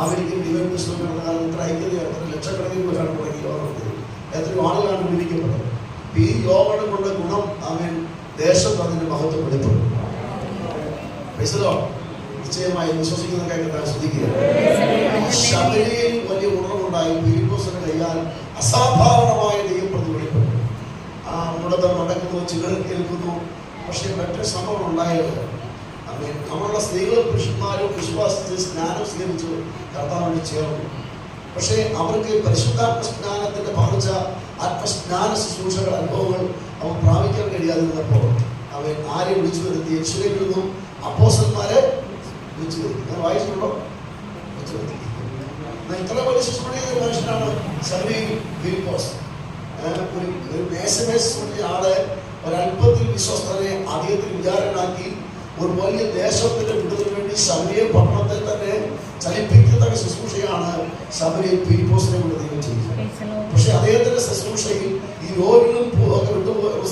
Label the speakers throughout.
Speaker 1: American divine mission നടന്ന കാലം ഇത്ര ഐക്യതയാണ്, എത്ര ലക്ഷക്കണക്കിന് പേരാണ് തുടങ്ങി യോഗം, എത്രയോ ആളുകളാണ് വിധിക്കപ്പെട്ടത്. ഈ യോഗം കൊണ്ട് ഗുണം അവൻ ദേശത്ത് അതിന്റെ മഹത്വം വെളിപ്പെടും. നിശ്ചയമായി വിശ്വസിക്കുന്ന കാര്യങ്ങൾ ശ്രദ്ധിക്കുക. ശബരിയിൽ വലിയ ഉണർവുണ്ടായി. ഫിലിപ്പോസിന്റെ കൈയാൽ അസാധാരണമായ ദൈവപ്രതി വെളിപ്പെട്ടു. ആ ഉടതം നടക്കുന്നു, ചിലർ കേൾക്കുന്നു. പക്ഷെ മറ്റൊരു സംഭവം ഉണ്ടായത്, നമ്മളുടെ സ്ത്രീകളും പുരുഷന്മാരും വിശ്വാസത്തിൽ സ്നാനം സ്വീകരിച്ചു കർത്താവിന് ചേർന്നു. പക്ഷേ അവർക്ക് പരിശുദ്ധാത്മ സ്നാനത്തിന്റെ പകർച്ച, ആത്മസ്നാന ശുശ്രൂഷകൾ, അനുഭവങ്ങൾ അവൻ പ്രാപിക്കാൻ കഴിയാതിരുന്നപ്പോൾ അവൻ ആരെ വിളിച്ചു വരുത്തി? യെരൂശലേമിൽ നിന്നും അപ്പോസ്തലന്മാരെ വിളിച്ചു വരുത്തി. ഞാൻ വായിച്ചിട്ടുണ്ടോ? വിളിച്ചു വരുത്തി. ഇത്ര വലിയ ശുശ്രൂഷ ചെയ്ത മനുഷ്യനാണ് ഫിലിപ്പോസ്. ഒരു മേശമേശ ആളെ ഒരല്പത്തിൽ വിശ്വസ്തനെ അദ്ദേഹത്തിന് വിചാരനാക്കി ഒരു വലിയ ദേശത്തിന്റെ വിടുതലിന് വേണ്ടി ശബരിയ പട്ടണത്തിൽ തന്നെ ചലിപ്പിക്കത്തക്ക ശുശ്രൂഷയാണ് ശബരിയിൽ ഫിലിപ്പോസിനെ കൊണ്ട് ദൈവം ചെയ്തത്. പക്ഷെ അദ്ദേഹത്തിന്റെ ശുശ്രൂഷയിൽ ഈ രോഗികളും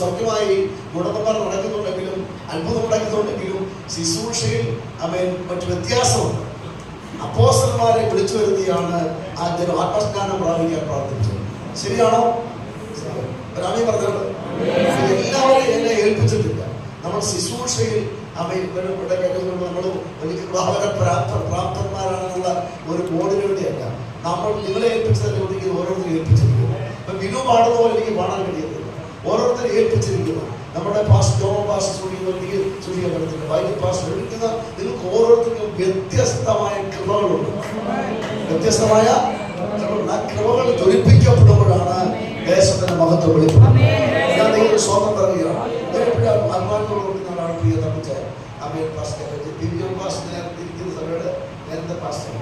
Speaker 1: സത്യമായി ഗുണന്മാർ നടക്കുന്നുണ്ടെങ്കിലും അത്ഭുതം നടക്കുന്നുണ്ടെങ്കിലും ശുശ്രൂഷയിൽ അവൻ മറ്റു വ്യത്യാസമുണ്ട്. അപ്പോസ്തലന്മാരെ വിളിച്ചു വരുത്തിയാണ് ആ ജനം ആത്മസ്നാനം പ്രാപിക്കാൻ പ്രാർത്ഥിച്ചത്. ശരിയാണോ? രാമി പറഞ്ഞത് എല്ലാവരെയും എന്നെ ഏൽപ്പിച്ചിട്ടില്ല. നമ്മൾ ശുശ്രൂഷയിൽ നമ്മൾ വലിയ പ്രാപ്തന്മാരാണെന്നുള്ള ഒരു ബോർഡിന് വേണ്ടിയല്ല. നമ്മൾ നിങ്ങളെ ഏൽപ്പിച്ചതല്ലേ ഒരിക്കലും ഓരോരുത്തരും ഏൽപ്പിച്ചിരിക്കുന്നു. ഇപ്പം വിനു പാടുന്ന പോലെ എനിക്ക് പാടാൻ കഴിയത്തില്ല. ഓരോരുത്തരും ഏൽപ്പിച്ചിരിക്കുന്നു. നമ്മുടെ എനിക്ക് സൂക്ഷിക്കാൻ പറ്റത്തില്ല. വൈദ്യ പാസ് എടുക്കുന്ന നിങ്ങൾക്ക് ഓരോരുത്തർക്കും വ്യത്യസ്തമായ കൃപകളുണ്ട്. വ്യത്യസ്തമായ കൃപകൾ ജ്വലിപ്പിക്കപ്പെടുമ്പോഴാണ് ദേശത്തിന്റെ മഹത്വം വെളിപ്പെടുന്നത്. ഞാൻ നിങ്ങൾ സ്വന്തം പറയുകയാണ്. അഭിമാനത്തോട് കൊടുക്കുന്നതാണ് പ്രിയ തമ്മിച്ച അമീർ പാസ്റ്റർ ഇരിക്കുന്ന സഭയുടെ നേരത്തെ പാസ്റ്റർ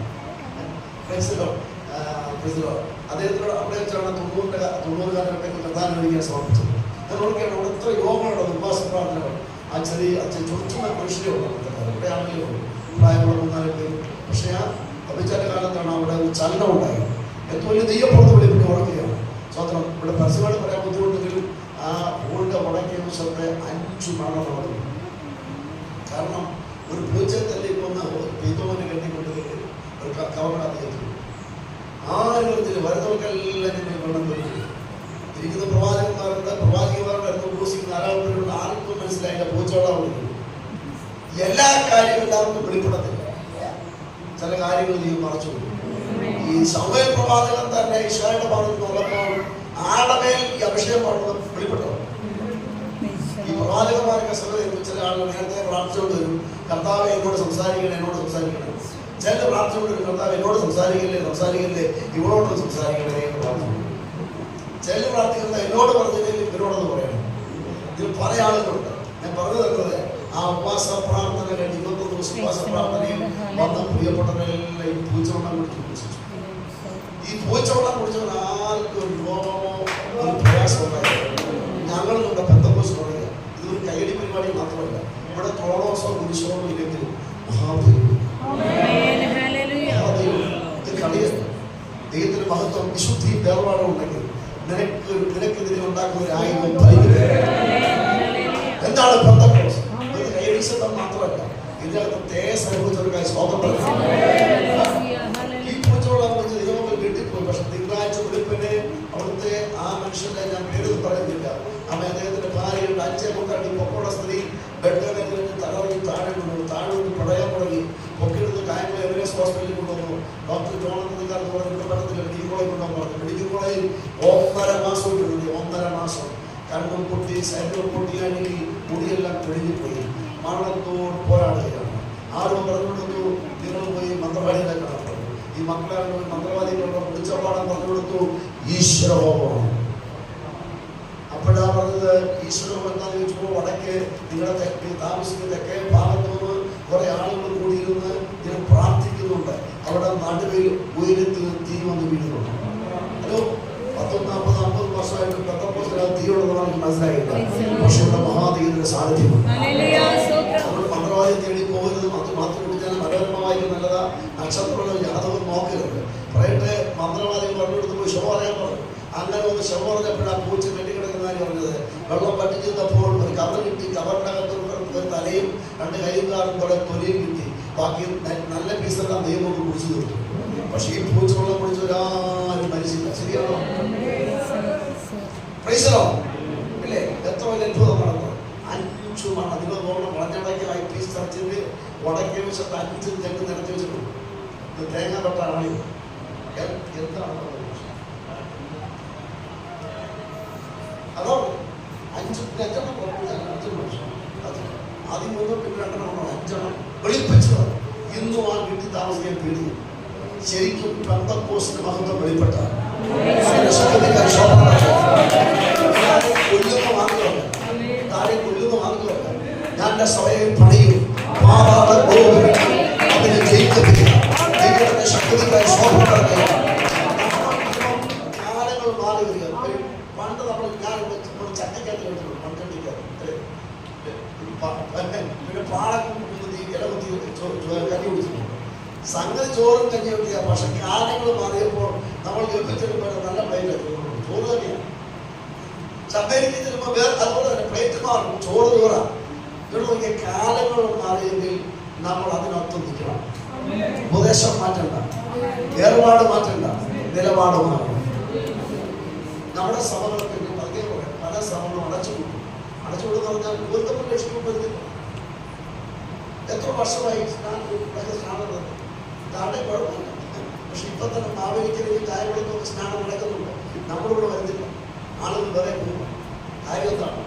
Speaker 1: അദ്ദേഹത്തിനോട് അവിടെ വെച്ചാണ് 90 കാലഘട്ടത്തിൽ പ്രധാന വേദിക്കാൻ സമർപ്പിച്ചത്. ഞാൻ നോക്കിയാണ് അവിടെ എത്ര യോഗങ്ങളുണ്ട്, ഉപവാസ പ്രാർത്ഥനകൾ. ആ ചെറിയ ചുറ്റുന്ന മനുഷ്യരുണ്ട്, ഇവിടെ ആണെങ്കിലും പ്രായമുള്ള 3-4 പേര്. പക്ഷെ ആ അഭിച്ചാന്റെ കാലത്താണ് അവിടെ ഒരു ചലനം ഉണ്ടായത്. ഏറ്റവും വലിയ ദൈവപ്രവൃത്തി വെളിപ്പെട്ട് ഉറക്കുകയാണ്. സ്വന്തം ഇവിടെ പരസ്യമായിട്ട് പറയാൻ ബുദ്ധിമുട്ടെങ്കിലും ആ ഓൾഡ് ഉടക്കിയ ദിവസത്തെ 5 മരണം നടന്നു. കാരണം ഒരു പൂച്ചത്തല്ലേ കൊന്ന് പീതോനെ കെട്ടിക്കൊണ്ട് ഒരു കവറിനകത്ത് എത്തി. ആരും വരുന്നവർക്കെല്ലാം വെള്ളം കൊടുക്കും. ഇരിക്കുന്ന പ്രവാചകന്മാരുടെ ഉപസിക്കുന്ന ആരാളുണ്ട്, ആർക്കും മനസ്സിലായില്ല പൂച്ചോളാൻ വിളിക്കും. എല്ലാ കാര്യവും എല്ലാവർക്കും വെളിപ്പെടത്തില്ല. ചില കാര്യങ്ങൾ നീ മറച്ചു കൊടുക്കും. ഈ സമയ പ്രവാചകൻ തന്നെ ഈശോയുടെ പറഞ്ഞു നോക്കുമ്പോൾ ആടമേൽ ഈ അഭിഷേകം പാടുന്നത് വെളിപ്പെട്ടു. ഈ പ്രവാചകന്മാരൊക്കെ ചില ആളുകൾ നേരത്തെ പ്രാർത്ഥിച്ചുകൊണ്ട് വരും, കർത്താവ് എന്നോട് സംസാരിക്കണം, എന്നോട് സംസാരിക്കണം. ചില പ്രാർത്ഥിച്ചുകൊണ്ട് വരും, കർത്താവ് എന്നോട് സംസാരിക്കല്ലേ ഇവരോട് സംസാരിക്കണേ എന്ന് പ്രാർത്ഥിക്കും. ചില പ്രാർത്ഥിക്കുന്നത് എന്നോട് പറഞ്ഞില്ലെങ്കിൽ ഇവരോടൊന്ന് പറയണം. ഇത് പല ആളുകളുണ്ട്. ഞാൻ പറഞ്ഞു തരുന്നത് ആ ഉപവാസ പ്രാർത്ഥന കഴിഞ്ഞ് 21 ദിവസം ഉപവാസ പ്രാർത്ഥനയിൽ വന്ന പ്രിയപ്പെട്ടവരെല്ലാം ഈ പൂച്ചവെള്ളം കുടിച്ചു. ഈ പൂച്ചവെള്ളം കുടിച്ചവർ ആർക്കും ഒരു രോഗമോ ഒരു പ്രയാസം ഉണ്ടായിരുന്നു. ഞങ്ങളുടെ പെന്തക്കോസ്ത് തുടങ്ങിയ ഇതൊരു കൈയടി പരിപാടി മാത്രമല്ല. ഇവിടെ ക്രോണോസോ കുരിശോ ഇല്ലെങ്കിൽ മഹാദൈവം ദൈവത്തിന്റെ മഹത്വം വിശുദ്ധിയും വേർപാടും ഉണ്ടെങ്കിൽ നിനക്കെതിരെ ഉണ്ടാക്കുന്ന ഒരു ആയുധം എന്താണ് പെന്തക്കോസ്ത്? കൈയടിശബ്ദം മാത്രമല്ല, ഇതിനകത്ത് തേജസ് അനുഭവിച്ചവർക്കായി സ്വാതന്ത്ര്യം. ഈ പൂച്ചോളം ദൈവങ്ങൾ വീട്ടിപ്പോയി. പക്ഷെ തിങ്കളാഴ്ച വെളുപ്പിനെ അവിടുത്തെ ആ മനുഷ്യന്റെ ഞാൻ പേര് പറയുന്നില്ല, അമ്മ അദ്ദേഹത്തിന്റെ ഭാര്യയുടെ 5 കൊണ്ടാടി പൊക്കോള സ്ത്രീ ബെഡ് തലവഴി താഴെ കൊണ്ടുവന്നു. താഴെ പടയാൻ തുടങ്ങി. പൊക്കെടുത്ത് കായംകുളം എവറേസ്റ്റ് ഹോസ്പിറ്റലിൽ കൊണ്ടുവന്നു. ഡോക്ടർ ജോണക്കാർക്ക് പറഞ്ഞു ഇവിടെ പറ്റത്തില്ല, മെഡിക്കൽ കോളേജ് കൊണ്ടുവന്നു പറഞ്ഞു. മെഡിക്കൽ കോളേജിൽ 1.5 മാസം ഇട്ടിട്ടുണ്ട്. 1.5 മാസം കണ്ണും പൊട്ടി, സൈഡിലും പൊട്ടിയാണെങ്കിൽ മുടിയെല്ലാം തെളിഞ്ഞുപോയി. മരണത്തോട് പോരാടുകയാണ്. ആരും പറഞ്ഞുകൊടുത്തു, നിങ്ങൾ പോയി മന്ത്രവാദികളെ കാണുന്നു. ഈ മക്കളെ മന്ത്രവാദികളുടെ പിടിച്ചപാടം പറഞ്ഞു കൊടുത്തു, ഈശ്വരഹോമമാണ്. അപ്പോഴാ പറഞ്ഞത് ഈശ്വരഹോമം എന്താണെന്ന് ചോദിച്ചപ്പോൾ വടക്കേ നിങ്ങളുടെ താമസിക്കുന്ന തെക്കേ ഭാഗത്തുനിന്ന് കുറെ ആളുകൾ കൂടിയിരുന്ന് ഇതിനെ പ്രാർത്ഥിക്കുന്നുണ്ട്. അവിടെ നടുവിൽ ഉയരത്തിൽ തീ വന്ന് വീഴുന്നുണ്ട്. ഹലോ, 40-50 വർഷമായിട്ട് പെന്തക്കോസ്തിനകത്ത് തീയുള്ളതാണ് എനിക്ക് മനസ്സിലായില്ല. പക്ഷെ ഇവിടെ മഹാദൈവത്തിന്റെ സാന്നിധ്യമുണ്ട്. നമ്മൾ മന്ത്രവാദി തേടി പോകരുതും. അത് മാത്രം കുടിച്ചാൽ മനോരമമായിട്ട് നല്ലതാ. നക്ഷത്രങ്ങളും യാതൊന്നും നോക്കരുത്. പറയട്ടെ, മന്ത്രവാദികൾ പറഞ്ഞു കൊടുത്ത് പോയി ശവ പറയാൻ പറഞ്ഞു. അങ്ങനെ ഒന്ന് ശവ പറഞ്ഞപ്പോഴാ പൂച്ച കെട്ടിക്കിടക്കുന്ന കാര്യം പറഞ്ഞത്. വെള്ളം പറ്റിച്ചപ്പോൾ ഒരു കവർ കിട്ടി. കവറിനകത്ത് ഒരു തലയും 2 കൈയും കാറും കൂടെ തൊലിയും കിട്ടി. ബാക്കി നല്ല പീസെല്ലാം ദൈവം കുടിച്ചു തീർത്തു. പക്ഷെ ഈ പൂച്ചവെള്ളം കുടിച്ചവരാരും മരിച്ചില്ല. ശരിയാണോ? ഇല്ലേ? എത്ര വലിയ അത്ഭുതം നടന്നത്. 5 മണം നിങ്ങൾ തോന്നണം. വളഞ്ഞടയ്ക്കൽ IP ചർച്ചിൽ വടക്കേ വശത്ത് 5 തെങ്ങ് നിറച്ചു വെച്ചിട്ടുണ്ട്. ഇത് തേങ്ങ തൊട്ടാണ്. എന്താണ് അതോ 5 വർഷം ആദ്യം 1 പിന്നെ 2 5 വെളിപ്പിച്ചത്. ഇന്നും ആ വീട്ടിൽ താമസിക്കാൻ പേടി. ശരിക്കും പെന്തക്കോസ്തിന്റെ മഹത്വം വെളിപ്പെട്ട കൊല്ലുന്ന മാർഗമല്ല, താഴെ കൊല്ലുന്ന മാർഗമല്ല. ഞാൻ എൻ്റെ സഭയിൽ പണിയും പാതാള ഗോപുരം അതിനെ ജയിക്കത്തില്ല. ദൈവത്തിന്റെ ശക്തിക്കായി ശോഭനങ്ങൾ കാലങ്ങൾ മാറി വരിക. പണ്ട് നമ്മൾ ചട്ടിക്കകത്ത് കേട്ടിട്ടുണ്ട്, മൺചട്ടിക്കകത്ത് പിന്നെ പാടക്കും ഇലകുത്തി കഞ്ഞി കുടിച്ചിട്ടുണ്ട്. സംഗതി ചോറും കഞ്ഞി കുടിക്കുക. പക്ഷെ കാലങ്ങൾ മാറിയപ്പോൾ നമ്മൾ ഗൾപ്പിച്ചിരുമ്പോൾ നല്ല പ്ലേറ്റ് ചോറ് തന്നെയാണ്. ചമ്മേരിക്ക് ചെല്ലുമ്പോൾ അതുപോലെ തന്നെ പ്ലേറ്റ് മാറും, ചോറ് ചോറാണ്. ഇവിടെ നോക്കിയ കാലങ്ങൾ മാറിയെങ്കിൽ നമ്മൾ അതിനൊത്ത് നിൽക്കണം. ഉപദേശം മാറ്റണ്ട, ഏർപ്പാട് മാറ്റണ്ട, നിലപാട് മാറണം. നമ്മുടെ സഭകളൊക്കെ പതുക്കെ പല സഭകളും അടച്ചുകൊടുക്കും. അടച്ചുകൊടുന്ന് പറഞ്ഞാൽ ഗോതമ്പ് രക്ഷിക്കപ്പെടുന്നില്ല. എത്ര വർഷമായി സ്നാനം താഴെ കുഴപ്പമില്ല. പക്ഷെ ഇപ്പൊ തന്നെ മാവേലിക്കരയിൽ കാര്യങ്ങളൊക്കെ സ്നാനം നടക്കുന്നുണ്ട്. നമ്മളിവിടെ വരുന്നില്ല, ആളുകൾ വേറെ പോകും. കാര്യം എന്താണ്?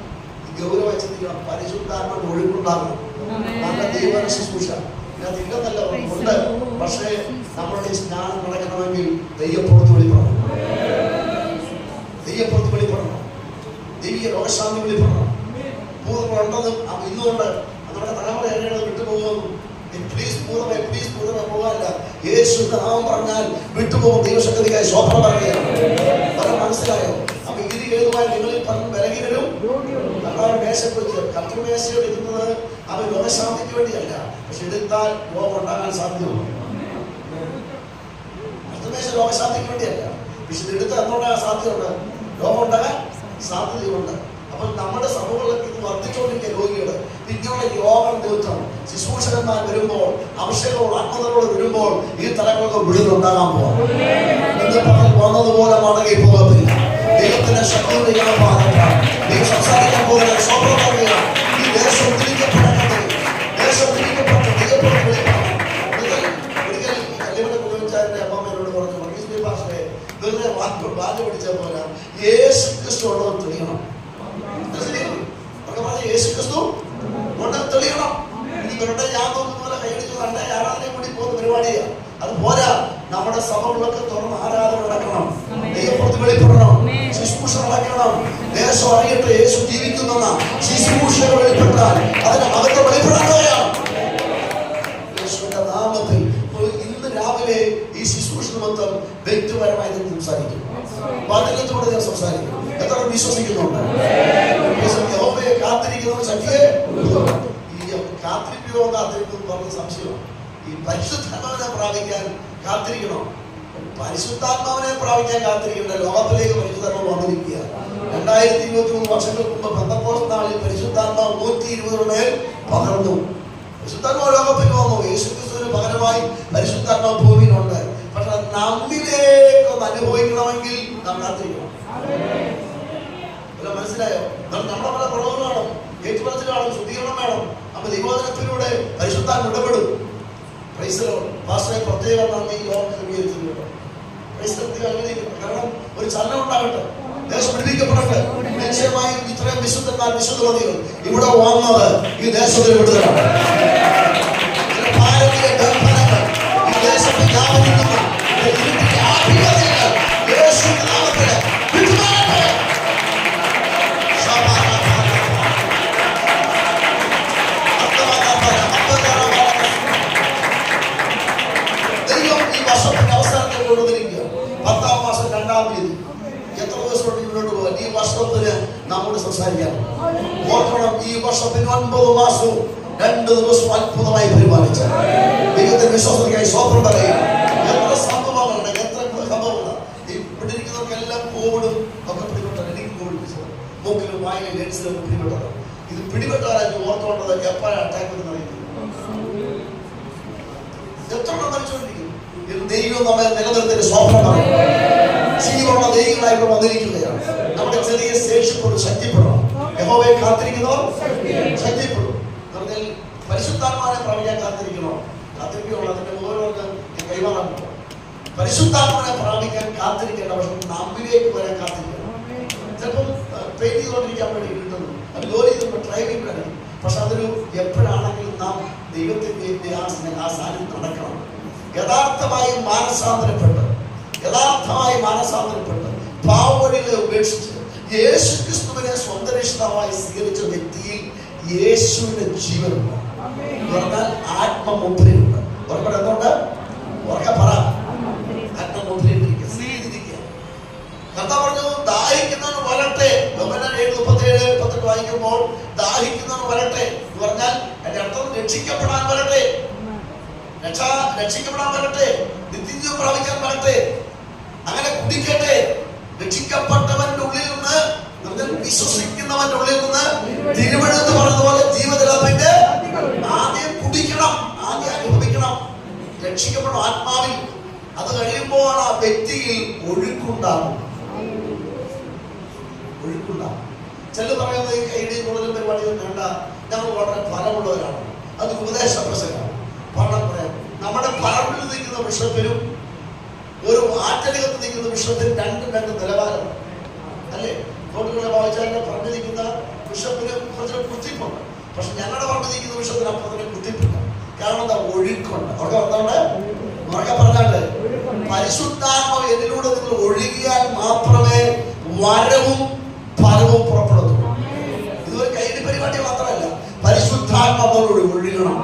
Speaker 1: ഗൗരവമായി ചിന്തിക്കണം. പരിശുദ്ധാത്മാവിന്റെ ഒഴുക്കുണ്ടാകണം. നല്ല ദൈവന ശുശ്രൂഷ ഇല്ലെന്നല്ല ഉണ്ട്. പക്ഷേ നമ്മളുടെ ഈ സ്നാനം നടക്കണമെങ്കിൽ ദൈവപ്പുറത്ത് വെളിപ്പെടണം, ദൈവപ്പുറത്ത് വെളിപ്പെടണം, ദൈവീയ രോഗശാന്തി വെളിപ്പെടണം. പൂർണ്ണമുണ്ടെന്നും ഇന്നുകൊണ്ട് നമ്മുടെ തലമുറ എങ്ങനെയാണ് വിട്ടുപോകുമെന്നും പ്ലീസ് പൂർണ്ണമായി പോകാനില്ല. യേശുവിന്റെ നാമം പറഞ്ഞാൽ വിട്ടുപോകും. ദൈവശക്തിക്കായി ശോഭന പറയുകയാണ്. അത് മനസ്സിലായോ? അപ്പൊ ഇത് എഴുതുവാൻ നിങ്ങളിൽ പറഞ്ഞ് ബലഹീനരും കർത്താവിന്റെ മേശയ്ക്ക് വെച്ച് കർത്തൃമേശയോട് ഇരുന്നത് അവർ രോഗശാന്തിക്ക് വേണ്ടിയല്ല. പക്ഷെ എടുത്താൽ രോഗം ഉണ്ടാകാൻ സാധ്യതയുണ്ട്. കർത്തൃമേശ രോഗശാന്തിക്ക് വേണ്ടിയല്ല. പക്ഷെ ഇത് എടുത്താൽ എന്തുണ്ടാകാൻ സാധ്യതയുണ്ട്? രോഗം ഉണ്ടാകാൻ സാധ്യതയുണ്ട്. അപ്പോൾ നമ്മുടെ സമൂഹത്തിലേക്ക് ഇത് വർദ്ധിച്ചുകൊണ്ടിരിക്കുക രോഗികൾ. ഇങ്ങനെയുള്ള രോഗം തീർക്കണം. ശുശ്രൂഷകന്മാർ വരുമ്പോൾ, അഭിഷേകവും ആത്മതയോട് വരുമ്പോൾ ഈ തലങ്ങൾക്ക് വിടുതലുണ്ടാകാൻ പോകാം. വന്നതുപോലെ മടങ്ങി പോകത്തില്ല. ദൈവത്തിന്റെ ശക്തിയുടെ ദൈവം സംസാരിക്കാൻ പോകുന്ന സ്വപ്നം പറയുകയാണ്. ഈ ദേശം തിരിക്കപ്പെടേണ്ടത്, ദേശം തിരിക്കപ്പെട്ട ദൈവത്തോട് വിളിക്കണം. ഒരിക്കൽ കല്യാണത്തെ കുറിച്ചാന്റെ അമ്മമ്മയോട് പറഞ്ഞു, മഹീസ് ഭാഷയെ വെറുതെ വാക്ക് പിടിച്ച പോലെ യേശു ക്രിസ്തു ഉള്ളത് തെളിയണം. യേശു ക്രിസ്തു കൊണ്ട് തെളിയണം. ഇനി ഇവരുടെ ഞാൻ നോക്കുന്ന പോലെ കൈയടിച്ച് കണ്ട ആരാധനയെ കൂടി പോകുന്ന പരിപാടിയാണ്. അത് പോരാ. നമ്മുടെ സഭകളൊക്കെ തുറന്ന് ആരാധന നടക്കണം, ദൈവപ്പുറത്ത് വെളിപ്പെടണം, ശുശ്രൂഷ നടക്കണം. ദേശം അറിയട്ടെ യേശു ജീവിക്കുന്ന ശുശ്രൂഷ വെളിപ്പെട്ടാൽ അതിന്റെ മഹത്വം വെളിപ്പെടാതെയാണ്. യേശുവിന്റെ നാമത്തിൽ ഇന്ന് രാവിലെ ഈ ശുശ്രൂഷ മൊത്തം വ്യക്തിപരമായി സംസാരിക്കും. വചനത്തോടെ ഞാൻ സംസാരിക്കും. എത്ര വിശ്വസിക്കുന്നുണ്ട്? യഹോവയെ കാത്തിരിക്കുന്നവർ ശക്തിയെ ഈ കാത്തിരിക്കുകയോ കാത്തിരിക്കുന്നു പറഞ്ഞ സംശയമാണ്. ഈ പരിശുദ്ധാത്മാവിനെ പ്രാപിക്കാൻ കാത്തിരിക്കണോ? പരിശുദ്ധാത്മാവിനെ പ്രാപിക്കാൻ കാത്തിരിക്കേണ്ട. ലോകത്തിലേക്ക് പരിശുദ്ധാത്മാവ് വന്നിരിക്കുക. 2023 വർഷങ്ങൾക്ക് മുമ്പ് പെന്തക്കോസ്ത് നാളിൽ പരിശുദ്ധാത്മാവ് 120 മേൽ പകർന്നു. പരിശുദ്ധാത്മാവ് ലോകത്തിൽ വന്നു. യേശുക്രിസ്തുവിന് പകരമായി പരിശുദ്ധാത്മാവ് ഭൂമിയിലുണ്ട്. പക്ഷെ നമ്മിലേക്ക് ഒന്ന് അനുഭവിക്കണമെങ്കിൽ നാം കാത്തിരിക്കണം. മനസ്സിലായോ? നമ്മുടെ പല കുറവുകൾ വേണം, ഏറ്റുപറച്ചിൽ വേണം, ശുദ്ധീകരണം വേണം. അപ്പൊ ദൈവവചനത്തിലൂടെ പരിശുദ്ധാത്മ ഇടപെടും. ഭാഷയെ പ്രത്യേകം നന്ദി യോഗം ക്രമീകരിച്ചിട്ടുണ്ട്. കാരണം ഒരു ചലനം ഉണ്ടാകട്ടെ, ദേശം പിടിപ്പിക്കപ്പെടട്ടെ. നിശ്ചയമായും ഇത്രയും വിശുദ്ധന്മാർ വിശുദ്ധവതികൾ ഇവിടെ വന്നത് ഈ ദേശത്തിന് വിടുതലാണ്. ഭാരതീയ ബന്ധനങ്ങൾ ഈ ദേശത്ത് വ്യാപരിക്കുന്നു. എത്ര ദിവസം മുന്നോട്ട് പോകാൻ ഈ വർഷത്തിന് നമ്മോട് സംസാരിക്കാം. ഓർക്കണം, ഈ വർഷത്തിന് 9 മാസവും 2 ദിവസവും അത്ഭുതമായി പരിപാലിച്ച ദൈവത്തിന്റെ വിശ്വാസത്തിനായി സ്വപ്നം പറയുക. എത്ര സംഭവങ്ങളുണ്ട്, എത്ര സംഭവങ്ങൾ. ഇവിടെ ഇരിക്കുന്നവർക്കെല്ലാം കോവിഡും ഒക്കെ പിടിപെട്ടത്. എനിക്ക് കോവിഡ് പിടിച്ചത് മൂക്കിലും വായിലും ലെൻസിലും പിടിപെട്ടത്. ഇത് പിടിപെട്ടാലും ഓർത്തോണ്ടത് എപ്പോഴാണ് അറ്റാക്ക് എന്ന് അറിയുന്നത്. എത്ര മരിച്ചുകൊണ്ടിരിക്കുന്നു. ദൈവം നമ്മെ നിലനിർത്തിയ സ്വപ്നം പറയും. ജീവനുള്ള ദൈവങ്ങളായിട്ട് വന്നിരിക്കുകയാണ്. നമ്മുടെ ചെറിയ ശേഷിപ്പോട് ശക്തിപ്പെടണം. യഹോവയെ കാത്തിരിക്കുന്നവർ ശക്തിപ്പെടും. പറഞ്ഞാൽ പരിശുദ്ധാത്മാവിനെ പ്രാപിക്കാൻ കാത്തിരിക്കണോ? കാത്തിരിക്കണോ? അതിന്റെ ഓരോന്ന് കൈമാറാൻ പറ്റും. പരിശുദ്ധാത്മാവിനെ പ്രാപിക്കാൻ കാത്തിരിക്കേണ്ട, പക്ഷെ നമ്മിലേക്ക് വരാൻ കാത്തിരിക്കണം. ചിലപ്പം പെയിന്റ് ചെയ്തുകൊണ്ടിരിക്കാൻ വേണ്ടി കിട്ടുന്നു, ജോലി ചെയ്തുകൊണ്ട് ഡ്രൈവിംഗ് വേണം. പക്ഷെ അതൊരു എപ്പോഴാണെങ്കിലും നാം ദൈവത്തിന്റെ ആ സാന്നിധ്യം നടക്കണം. യഥാർത്ഥമായി മാനസാന്തരപ്പെട്ട് പാവവഴികളെ ഉപേക്ഷിച്ച് യേശുക്രിസ്തുവിനെ സ്വന്തം രക്ഷിതാവായി സ്വീകരിച്ച വ്യക്തിയിൽ യേശുവിന്റെ ജീവനുണ്ട്. പറഞ്ഞാൽ ആത്മമുദ്രയുണ്ട്. ഉറപ്പാട് എന്തുകൊണ്ട്? ഉറക്കെ പറ. ആത്മമുദ്രയിട്ടിരിക്കുക, സ്വീകരിക്കുക. കർത്താവ് പറഞ്ഞു, ദാഹിക്കുന്നവന് വരട്ടെ. 7:37-38 വായിക്കുമ്പോൾ ദാഹിക്കുന്നവന് വരട്ടെ എന്ന് പറഞ്ഞാൽ അതിന്റെ അർത്ഥം രക്ഷിക്കപ്പെടാൻ വരട്ടെ, രക്ഷിക്കപ്പെടാൻ വരട്ടെ, നിത്യജീവൻ പ്രാപിക്കാൻ വരട്ടെ, അങ്ങനെ കുടിക്കട്ടെ. രക്ഷിക്കപ്പെട്ടവന്റെ ഉള്ളിൽ നിന്ന്, വിശ്വസിക്കുന്നവന്റെ ഉള്ളിൽ നിന്ന് തിരുവെഴുത്ത് പറഞ്ഞതുപോലെ ജീവജലത്തിന്റെ ആദ്യം കുടിക്കണം, ആദ്യം അനുഭവിക്കണം. രക്ഷിക്കപ്പെടും ആത്മാവിൽ. അത് കഴിയുമ്പോൾ ആ വ്യക്തിയിൽ ഒഴുക്കുണ്ടാകും. ചില പറയുന്നത് കൈയുടെ കൂടുതൽ പരിപാടികൾ വേണ്ട, ഞങ്ങൾ വളരെ ഫലമുള്ളവരാണ്, അത് ഉപദേശ പ്രസംഗമാണ്. പറയാം, നമ്മുടെ പറമ്പിൽ നിൽക്കുന്ന വിഷത്തിലും ഒരു ആറ്റടികത്ത് നിൽക്കുന്ന വിഷത്തിന് രണ്ട് നിലവാരമാണ് അല്ലേ? തോട്ടുകളെ വായിച്ചാൽ പറഞ്ഞു നിൽക്കുന്ന വിഷപ്പിന് കുറച്ചൊരു കുത്തിപ്പുണ്ട്. പക്ഷെ ഞങ്ങളുടെ പറമ്പിൽ നിൽക്കുന്ന വിഷത്തിന് അപ്പുറത്തിന് കുത്തിപ്പില്ല. കാരണം എന്താ? ഒഴുക്കുണ്ട്. അവർക്ക് എന്താണ് ഉറക്കെ പറഞ്ഞാണ്ട് പരിശുദ്ധാത്മാവ് എന്നിലൂടെ നിങ്ങൾ ഒഴുകിയാൽ മാത്രമേ വരവും ഫലവും പുറപ്പെടുത്തുള്ളൂ. ഇതൊരു കൈയുടെ പരിപാടി മാത്രമല്ല, പരിശുദ്ധാത്മാവോട് ഒഴുകണം.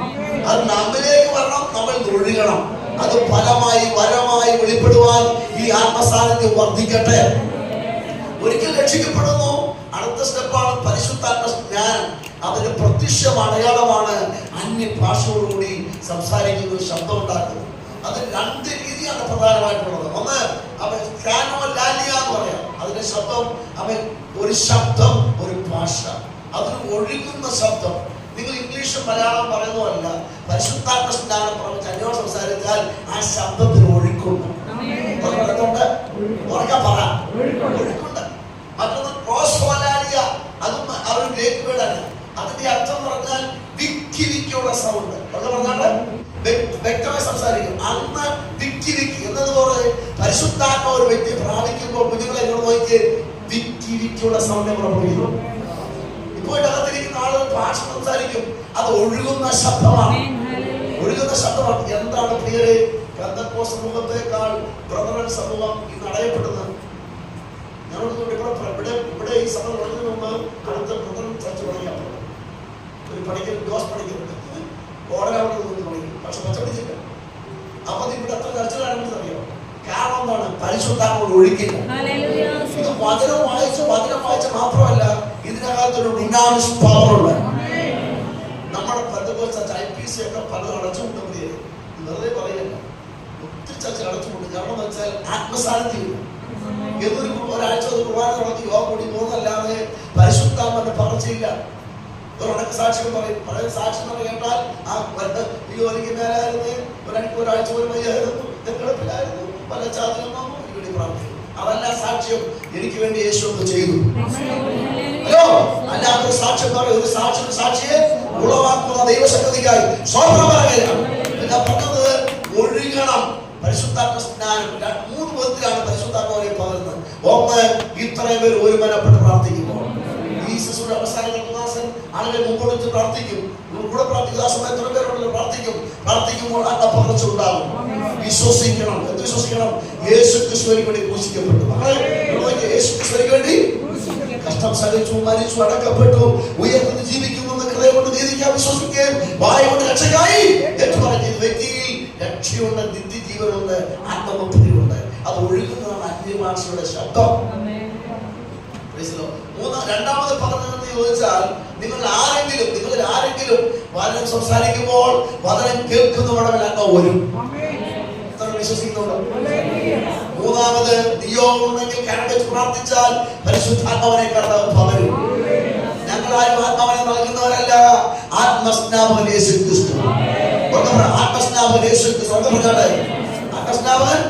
Speaker 1: അത് നമ്മിലേക്ക് വരണം, നമ്മൾ ഒഴുകണം. അത് ഫലമായി വരമായി വെളിപ്പെടുവാൻ ഈ ആത്മസാന്നിധ്യം വർദ്ധിക്കട്ടെ. ഒരിക്കൽ രക്ഷിക്കപ്പെടുന്നു, അടുത്ത സ്റ്റെപ്പാണ് പരിശുദ്ധാത്മ ജ്ഞാനം. അതിന് പ്രത്യക്ഷം അടയാളമാണ് അന്യഭാഷയോടുകൂടി സംസാരിക്കുന്ന ഒരു ശബ്ദം ഉണ്ടാക്കുന്നത്. അത് രണ്ട് രീതിയാണ് പ്രധാനമായിട്ടുള്ളത്. ഒന്ന് അവൻ കാനോ ലാലിയ എന്ന് പറയാം. അതിന്റെ ശബ്ദം അവൻ ഒരു ശബ്ദം, ഒരു ഭാഷ, അതിന് ഒഴുകുന്ന ശബ്ദം. നിങ്ങൾ ഇംഗ്ലീഷും മലയാളം പറയുന്നതല്ല, പരിശുദ്ധാത്മ ജ്ഞാനം പറഞ്ഞ് അന്യോട് സംസാരിച്ചാൽ ആ ശബ്ദത്തിന് ഒഴുക്കുണ്ട്. ഒഴുക്കുണ്ട്. മറ്റൊന്ന് ക്രോസ്വാലാലിയ, അതും അവർ ഗ്രേറ്റ് വേർഡാണ്. അതിന്റെ അർത്ഥം പറഞ്ഞാൽ വിക്കിരിക്കുള്ള സൗണ്ട്. പറഞ്ഞാൽ വ്യക്തമായി സംസാരിക്കും. അന്ന് വിക്കിരിക്ക് എന്നതുപോലെ പരിശുദ്ധാത്മ ഒരു വ്യക്തി പ്രാപിക്കുമ്പോൾ കുഞ്ഞുങ്ങളെ എന്നോട് നോക്കി വിക്കിരിക്കുള്ള സൗണ്ട് പുറപ്പെടുന്നു. ഇപ്പോൾ അകത്തിരിക്കുന്ന ആളുകൾ ഭാഷ സംസാരിക്കും, അത് ഒഴുകുന്ന ശബ്ദമാണ്. ഒഴുകുന്ന ശബ്ദമാണ്. എന്താണ് പ്രിയരെ? പെന്തക്കോസ്ത് സമൂഹത്തെക്കാൾ ബ്രദറൻ സമൂഹം ഇന്ന് അടയപ്പെടുന്നത്. ഇവിടെ ഈ സഭ തുടങ്ങുന്നതിന് മുമ്പ് അടുത്ത ബ്രദറൻ ചർച്ച തുടങ്ങിയാൽ ഒരു പഠിക്കൽ ജോസ് പഠിക്കുന്നുണ്ട്, ഓടനാവിടെ തുടങ്ങി. പക്ഷെ പച്ചപിടിച്ചില്ല. അപ്പൊ ഇവിടെ എത്ര ചർച്ചകളാണെന്ന് അറിയാം. കാരണം എന്താണ്? പരിശുദ്ധാത്മാവ് ഒഴുക്കില്ല. ഇത് വചനം വായിച്ച് മാത്രമല്ല, ഇതിനകത്തൊരു ഡിനാമിക് പവറുണ്ട്. നമ്മുടെ പെന്തക്കോസ്ത് IPC ഒക്കെ പലതും അടച്ചുകൊണ്ടേ വെറുതെ പറയില്ല. ഒത്തിരി ചർച്ച അടച്ചുകൊണ്ട്. കാരണം എന്ന് വെച്ചാൽ ആത്മസാന്നിധ്യം എന്നൊരു ഒരാഴ്ച കുർബാന നടത്തി യോഗ കൂടി പോകുന്നല്ലാതെ പരിശുദ്ധാത്മാവിന്റെ പകർച്ചയില്ല. ഒരടക്ക സാക്ഷികൾ പറയും. പഴയ സാക്ഷി എന്ന് കേട്ടാൽ ആ ഒരിക്കൽ മേലായിരുന്നു, ഒരാഴ്ച പോലും വയ്യായിരുന്നു, കിടപ്പിലായിരുന്നു, പല ചാതിലും ഇവിടെ പ്രാർത്ഥിക്കും. അതല്ല സാക്ഷ്യം. എനിക്ക് വേണ്ടി യേശു ഒന്ന് ചെയ്തു. ഹലോ, അല്ലാതെ സാക്ഷ്യം പറയും. ഒരു സാക്ഷിയെ ഉളവാക്കുന്ന ദൈവശക്തിക്കായി സ്വപ്നം പറയുകയാണ്. പിന്നെ പറഞ്ഞത് ഒഴുകണം. പരിശുദ്ധാത്മ സ്നാനം 3 വിധത്തിലാണ് പരിശുദ്ധാത്മാവിനെ പകരുന്നത്. ഒന്ന്, ഇത്രയും പേര് ഒരുമനപ്പെട്ട് പ്രാർത്ഥിക്കുമ്പോൾ ഈ ശിശുവിന്റെ അവസാനങ്ങൾക്ക് ദാസൻ ആളുകളെ മുമ്പോട്ട് പ്രാർത്ഥിക്കും. കൂടെ പ്രാർത്ഥിക്കുന്ന ആ സമയത്ത് എത്ര പേരുണ്ടല്ലോ പ്രാർത്ഥിക്കുമ്പോൾ ആ പകർച്ച ഉണ്ടാകും. വിശ്വസിക്കണം. എന്ത് വിശ്വസിക്കണം? യേശു ക്രിസ്തുവിന് വേണ്ടി ക്രൂശിക്കപ്പെട്ടു. യേശു ക്രിസ്തുവിന് വേണ്ടി കഷ്ടം സഹിച്ചു, മരിച്ചു, അടക്കപ്പെട്ടു, ഉയർന്നു ജീവിക്കുമെന്ന് ഹൃദയം കൊണ്ട് നീതിക്കാൻ വിശ്വസിക്കുകയും വായ കൊണ്ട് രക്ഷകായി എന്ന് പറഞ്ഞ വ്യക്തിയിൽ രക്ഷയുണ്ട്, നിത്യജീവനുണ്ട്, ആത്മബുദ്ധിയുണ്ട്. അത് ഒഴുകുന്നതാണ് അന്യഭാഷയുടെ ശബ്ദം. രണ്ടാമത് പറഞ്ഞതെന്ന് ചോദിച്ചാൽ, നിങ്ങളിൽ ആരെങ്കിലും വചനം സംസാരിക്കുമ്പോൾ വചനം കേൾക്കുന്നവടവിൽ അങ്ങ് വരും. വിശ്വസിക്കുന്നുണ്ടോ? മൂന്നാമത്, നിയോഗമുണ്ടെങ്കിൽ കരടച്ച് പ്രാർത്ഥിച്ചാൽ പരിശുദ്ധാത്മാവിനെ കർത്താവ് പകരും. ഞങ്ങളാരും ആത്മാവിനെ നൽകുന്നവരല്ല, ആത്മസ്നാപകൻ യേശു ക്രിസ്തു. ആത്മസ്നാപകൻ യേശു ക്രിസ്തു. സ്നാപകൻ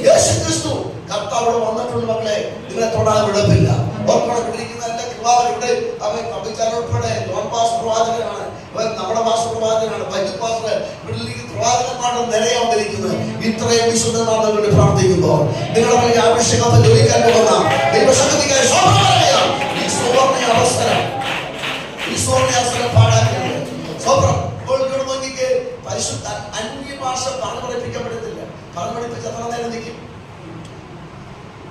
Speaker 1: യേശുക്രിസ്തു. കർത്താവ് വന്നിട്ടുണ്ട് മക്കളെ, നിങ്ങളെ തൊടാൻ വിടപ്പില്ല. ഓർമ്മപ്പെട്ടിരിക്കുന്ന എല്ലാ കൃപാവരും ഇവിടെ ഉൾപ്പെടെ ജോൺ പാസ്റ്റർ പ്രവാചകനാണ്, നമ്മുടെ പാസ്റ്റർ പ്രവാചകനാണ്, ബൈബിൾ പാസ്റ്റർ, ഇവിടെ പ്രവാചകന്മാരുടെ നിരയാൻ വന്നിരിക്കുന്നത്. ഇത്രയും വിശുദ്ധന്മാരുടെ വേണ്ടി പ്രാർത്ഥിക്കുമ്പോൾ നിങ്ങളുടെ വലിയ അഭിഷേകത്തെ ജോലിക്കാൻ പോകുന്ന ദൈവശക്തിക്കായി ഈ സുവർണ്ണ അവസരം, ഈ സുവർണ്ണ അവസരം പാടാക്കുന്നത് സ്വപ്നം. ഇപ്പോൾ ഇവിടെ നോക്കിക്ക് പരിശുദ്ധ അന്യഭാഷ പറഞ്ഞു പഠിപ്പിക്കപ്പെടത്തില്ല. പറഞ്ഞു പഠിപ്പിച്ച് എത്ര നേരം നിൽക്കും?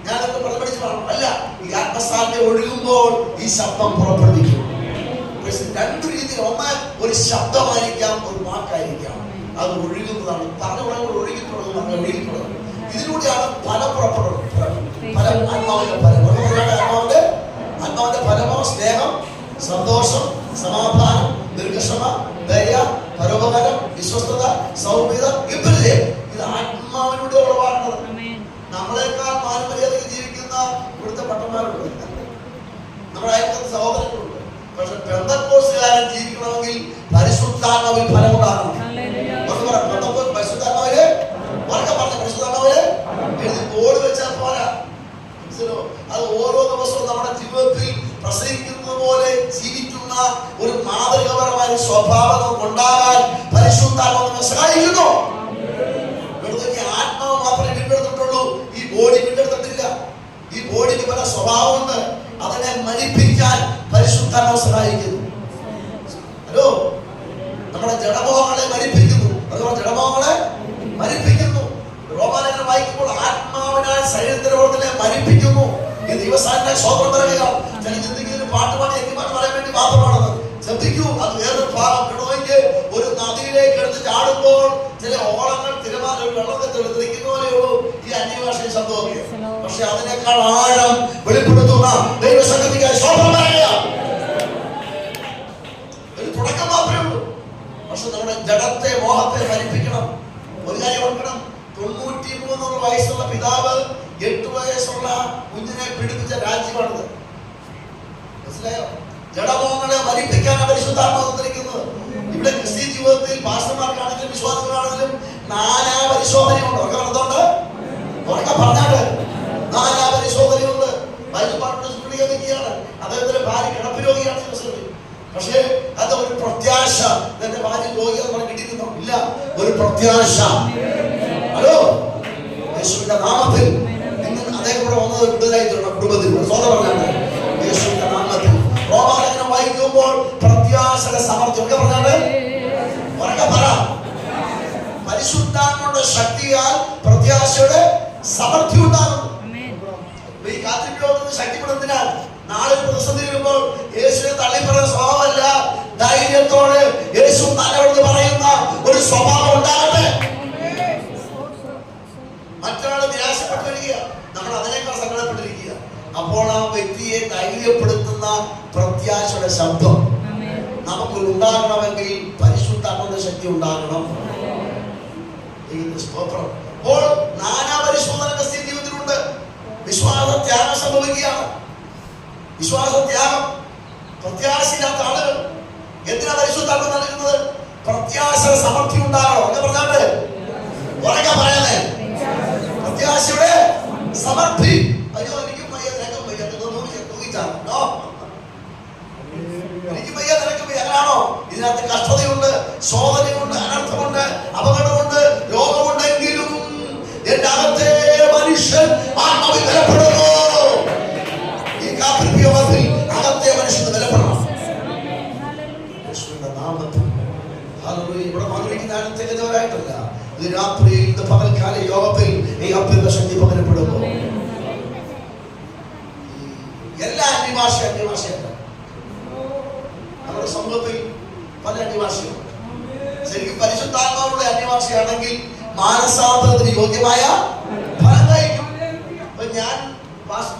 Speaker 1: ഞാനൊക്കെ പറഞ്ഞു പഠിച്ച് പറഞ്ഞു അല്ല, ഈ ആത്മസാധ്യത ഒഴുകുമ്പോൾ ഈ ശബ്ദം പുറപ്പെടുവിക്കും. രണ്ടു രീതിയിൽ, ഒന്ന് ഒരു ശബ്ദമായിരിക്കാം, ഒരു വാക്കായിരിക്കാം. അത് ഒഴുകുന്നതാണ്. പറഞ്ഞു പറയുമ്പോൾ ഒഴുകി തുടങ്ങും, അങ്ങനെ ഒഴുകി തുടങ്ങും. ഇതിലൂടെയാണ് ഫലം പുറപ്പെടുന്നത്. ഫലം ആത്മാവിന്റെ ഫലം. ആത്മാവിന്റെ ഫലമോ സ്നേഹം, സന്തോഷം, സമാധാനം, ദീർഘക്ഷമ, ദയ, പരോപകാരം, വിശ്വസ്തത, സൗമ്യത, വിപരീതം. ഇത് ആത്മാവിലൂടെ ഉളവാക്കുന്നത്. നമ്മളെക്കാൾ മാനമര്യാദയ്ക്ക് ജീവിക്കുന്ന ഇവിടുത്തെ പട്ടന്മാരുണ്ട്, നമ്മുടെ അയൽക്കത്തെ സഹോദരങ്ങളുണ്ട്. പക്ഷെ പെന്തക്കോസ്തുകാരൻ ജീവിക്കണമെങ്കിൽ പരിശുദ്ധാത്മാവിൽ ഫലം ഉണ്ടാകണം. പരിശുദ്ധാത്മാവില് ഉറക്കെ പറഞ്ഞ പരിശുദ്ധാത്മാവില് എഴുതി ബോർഡ് വെച്ചാൽ പോരാ. അത് ഓരോ ദിവസവും നമ്മുടെ ജീവിതത്തിൽ പ്രസരിക്കുന്നത് പോലെ ജീവിക്കുന്ന ഒരു മാതൃകാപരമായ സ്വഭാവം ഉണ്ടാകാൻ പരിശുദ്ധാത്മാവിനെ സഹായിക്കുന്നു. ആത്മാവ് മാത്രമേ വീണ്ടെടുത്തിട്ടുള്ളൂ, ഈ ബോഡി വീണ്ടെടുത്തിട്ടില്ല. ഈ ബോഡിക്ക് പല സ്വഭാവമുണ്ട്, അതിനെ മരിപ്പിക്കാൻ പരിശുദ്ധാത്മാവ് സഹായിക്കുന്നു. ഹലോ, നമ്മുടെ ജഡമോഹങ്ങളെ മരിപ്പിക്കുന്നു. അതുപോലെ ജഡമോഹങ്ങളെ മരിപ്പിക്കുന്നു. റോമാലേഖനം വായിക്കുമ്പോൾ ആത്മാവിനാൽ ശരീരത്തിന്റെ പ്രവർത്തനത്തെ മരിപ്പിക്കുന്നു. ഈ ദിവസാന്റെ സ്വതന്ത്രം പറയുക. ചില ചിന്തിക്കുന്ന പാട്ടുപാടി എങ്ങനെ പറയാൻ വേണ്ടി മാത്രമാണത്. ശ്രദ്ധിക്കൂ, അത് വേറൊരു ഭാഗം. കിടവെങ്കിൽ ഒരു നദിയിലേക്ക് എടുത്ത് ചാടുമ്പോൾ ചില ഓളങ്ങൾ തിരമാല വെള്ളത്തിൽ തെളിക്കുന്ന പോലെയുള്ളൂ ഈ അന്യഭാഷയുടെ ശബ്ദമൊക്കെ. പക്ഷെ അതിനേക്കാൾ ആഴം വെളിപ്പെടുത്തുന്ന ദൈവസംഗതിക്കായി സ്വതന്ത്രം പറയുക. ഒരു തുടക്കം മാത്രമേ ഉള്ളൂ. പക്ഷെ നമ്മുടെ ജഡത്തെ, മോഹത്തെ മരിപ്പിക്കണം. ഒരു കാര്യം ഓർക്കണം, 93 വയസ്സുള്ള പിതാവ് 8 വയസ്സുള്ള കുഞ്ഞിനെ പീഡിപ്പിച്ച രാജ്യമാണിത്. മനസ്സിലായോ? ജഡമോഹങ്ങളെ മരിപ്പിക്കാനാണ് പരിശുദ്ധാത്മാവ് വന്നിരിക്കുന്നത്. ഇവിടെ ക്രിസ്ത്യ ജീവിതത്തിൽ പാസ്റ്റർമാർക്കാണെങ്കിലും വിശ്വാസികളാണെങ്കിലും നാനാ പരിശോധനയുണ്ട്. ഉറക്കെ പറഞ്ഞാട്ട് നാനാ പരിശോധനയുണ്ട്. ബൈബിൾ പാട്ട് സ്തുതിക്കുകയാണ്. അദ്ദേഹത്തിന്റെ ഭാര്യ കിടപ്പ് രോഗിയാണ്. പക്ഷേ അത് ഒരു പ്രത്യാശ. എന്റെ ഭാര്യ രോഗിയെന്ന് പറഞ്ഞ് കിട്ടിയിരുന്നോ? ഇല്ല, ഒരു പ്രത്യാശ. ഹലോ, യേശുവിന്റെ നാമത്തിൽ നിങ്ങൾ അദ്ദേഹം കൂടെ വന്നത് കൂടുതലായി കുടുംബത്തിൽ സ്വതന്ത്രമാണ്. യേശുവിന്റെ നാമത്തിൽ റോമാലേഖനം വായിക്കുമ്പോൾ പ്രത്യാശയുടെ സമർത്ഥ്യം ഒക്കെ പറഞ്ഞാല് ഉറക്കെ പറ. പരിശുദ്ധാത്മാവിന്റെ ശക്തിയാൽ പ്രത്യാശയുടെ സമർത്ഥ്യം ഉണ്ടാകും. ഈ കാത്തിരിപ്പിലോട്ട് ശക്തിപ്പെടുന്നതിനാൽ നാളെ പ്രതിസന്ധി വരുമ്പോൾ യേശുവിനെ തള്ളിപ്പറയുന്ന സ്വഭാവമല്ല, ധൈര്യത്തോടെ യേശു നല്ലവരെന്ന് പറയുന്ന ഒരു സ്വഭാവം ഉണ്ടാകട്ടെ. മറ്റൊരാൾ നിരാശപ്പെട്ടു വരിക, നമ്മൾ അതിനേക്കാൾ സങ്കടപ്പെട്ടിരിക്കുക. അപ്പോൾ ആ വ്യക്തിയെ ധൈര്യപ്പെടുത്തുന്ന പ്രത്യാശയുടെ ശബ്ദം നമുക്ക് ഉണ്ടാകണമെങ്കിൽ പരിശുദ്ധാത്മാവിന്റെ ശക്തി ഉണ്ടാകണം. അപ്പോൾ നാനാ പരിശോധന ജീവിതത്തിലുണ്ട്. വിശ്വാസത്യാഗം സംഭവിക്കുകയാണ്. വിശ്വാസത്യാഗം. പ്രത്യാശയില്ലാത്ത ആളുകൾ എന്തിനാ പരിശുദ്ധാത്മ നൽകുന്നത്? പ്രത്യാശ സമൃദ്ധി ഉണ്ടാകണം. അങ്ങനെ പറഞ്ഞാണ്ട് ഉറക്കെ പറയാനേ, പ്രത്യാശയുടെ സമൃദ്ധി. അയ്യോ, എനിക്കും വയ്യ, നിനക്കും വയ്യ, തൂങ്ങിച്ചാണോ? എനിക്ക് വയ്യ, നിനക്കും വയ്യ. അങ്ങനാണോ? ഇതിനകത്ത് കഷ്ടതയുണ്ട്, ശോധനയുണ്ട്, അനർത്ഥമുണ്ട്, അപകടമുണ്ട്, രോഗമുണ്ടെങ്കിലും എന്റെ അകത്തെ മനുഷ്യൻ ആത്മാവിൽ ബലപ്പെടുന്നു. ഈ കാത്തിരിപ്പിയോഗത്തിൽ അകത്തെ മനുഷ്യന് ബലപ്പെടണം. യേശുവിന്റെ നാമത്തിൽ ഇവിടെ വന്നിരിക്കുന്ന തികഞ്ഞവരായിട്ടല്ല, ഇത് രാത്രിയിൽ, ഇത് പകൽക്കാല യോഗത്തിൽ ഈ അഭ്യുന്ന ശക്തി പകരപ്പെടുന്നു. എല്ലാ അന്യഭാഷയല്ല. നമ്മുടെ സമൂഹത്തിൽ പല അന്യഭാഷയുണ്ട്. ശരിക്കും പരിശുദ്ധാത്മാവുള്ള അന്യഭാഷയാണെങ്കിൽ മാനസാന്തരത്തിന് യോഗ്യമായ ഫലം കഴിക്കും. അപ്പൊ ഞാൻ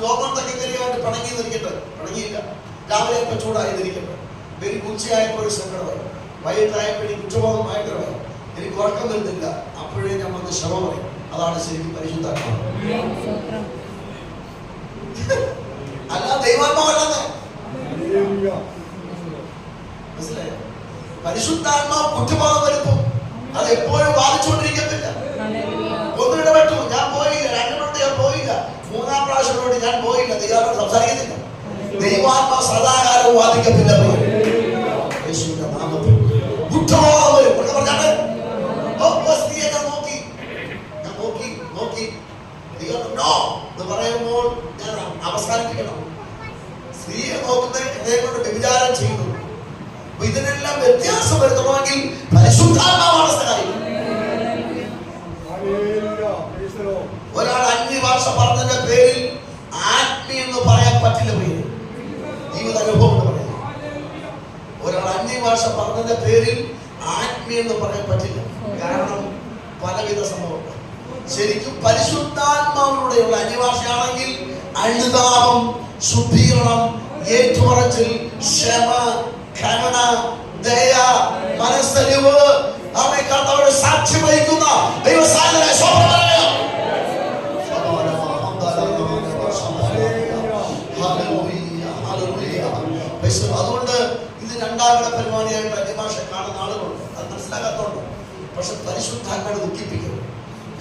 Speaker 1: ലോകം തക്കിക്കരിയായിട്ട് പിണങ്ങിയില്ല. രാവിലെ ഇപ്പൊ ചൂടായിരിക്കട്ടെ, എനിക്ക് ഉച്ചയായപ്പോൾ ഒരു സങ്കടമായി, വൈകിട്ടായപ്പോൾ എനിക്ക് കുറ്റബോധം ഭയങ്കരമായി, എനിക്ക് ഉറക്കം വരുന്നില്ല. അപ്പോഴേ ഞാൻ വന്ന് ക്ഷമ പറയും. അതാണ് ശരിക്കും പരിശുദ്ധാത്മാവ്. അല്ല ദൈവാത്മാവല്ലെന്ന് മനസ്സിലായോ? പരിശുദ്ധാത്മാവ് കുറ്റബോധം വരുത്തും. അത് എപ്പോഴും ബാധിച്ചുകൊണ്ടിരിക്കത്തില്ല. ഒന്നിടെ ഇടപെട്ടു, ഞാൻ പോയില്ല. 2 മിനിറ്റ് ഞാൻ പോയില്ല. 3-ാം പ്രാവശ്യം ഞാൻ പോയില്ല. ദൈവം സംസാരിക്കുന്നില്ല. ദൈവാത്മാ സദാകാലം വാദിക്കത്തില്ല. യേശുവിന്റെ നാമത്തിൽ പറയുമ്പോൾ ഞാൻ അവസാനിപ്പിക്കണം. സ്ത്രീയെ നോക്കുന്ന ഹൃദയം കൊണ്ട് വ്യഭിചാരം ചെയ്യുന്നു. ഇതിനെല്ലാം വ്യത്യാസം വരുത്തണമെങ്കിൽ പരിശുദ്ധാത്മാവാണ് സഹായിക്കുന്നത്. ഒരാൾ അന്യഭാഷ പറഞ്ഞതിന്റെ പേരിൽ ആത്മീയ എന്ന് പറയാൻ പറ്റില്ല. പേര് ജീവിതാനുഭവം എന്ന് പറയാം. ഒരാൾ അന്യഭാഷ പറഞ്ഞതിന്റെ പേരിൽ ആത്മീയ എന്ന് പറയാൻ പറ്റില്ല. കാരണം പലവിധ സംഭവങ്ങൾ. ശരിക്കും പരിശുദ്ധാത്മാവിലൂടെയുള്ള അന്യഭാഷയാണെങ്കിൽ അനുതാപം, ശുദ്ധീകരണം, ഏറ്റുപറച്ചിൽ, ക്ഷമ, കരുണ, ദയ, മനസ്സലിവ്, നമ്മെ കർത്താവിനെ സാക്ഷ്യം വഹിക്കുന്ന ദൈവസാന്നിധ്യത്തെ ശോഭനമായ അതുകൊണ്ട് ഇത് 2ാം പരിപാടിയായിട്ട് അന്യഭാഷ കാണുന്ന ആളുകളുണ്ട്. അത് മനസ്സിലാക്കാത്തതുണ്ട്. പക്ഷെ പരിശുദ്ധാത്മാവിനെ ദുഃഖിപ്പിക്കരുത്.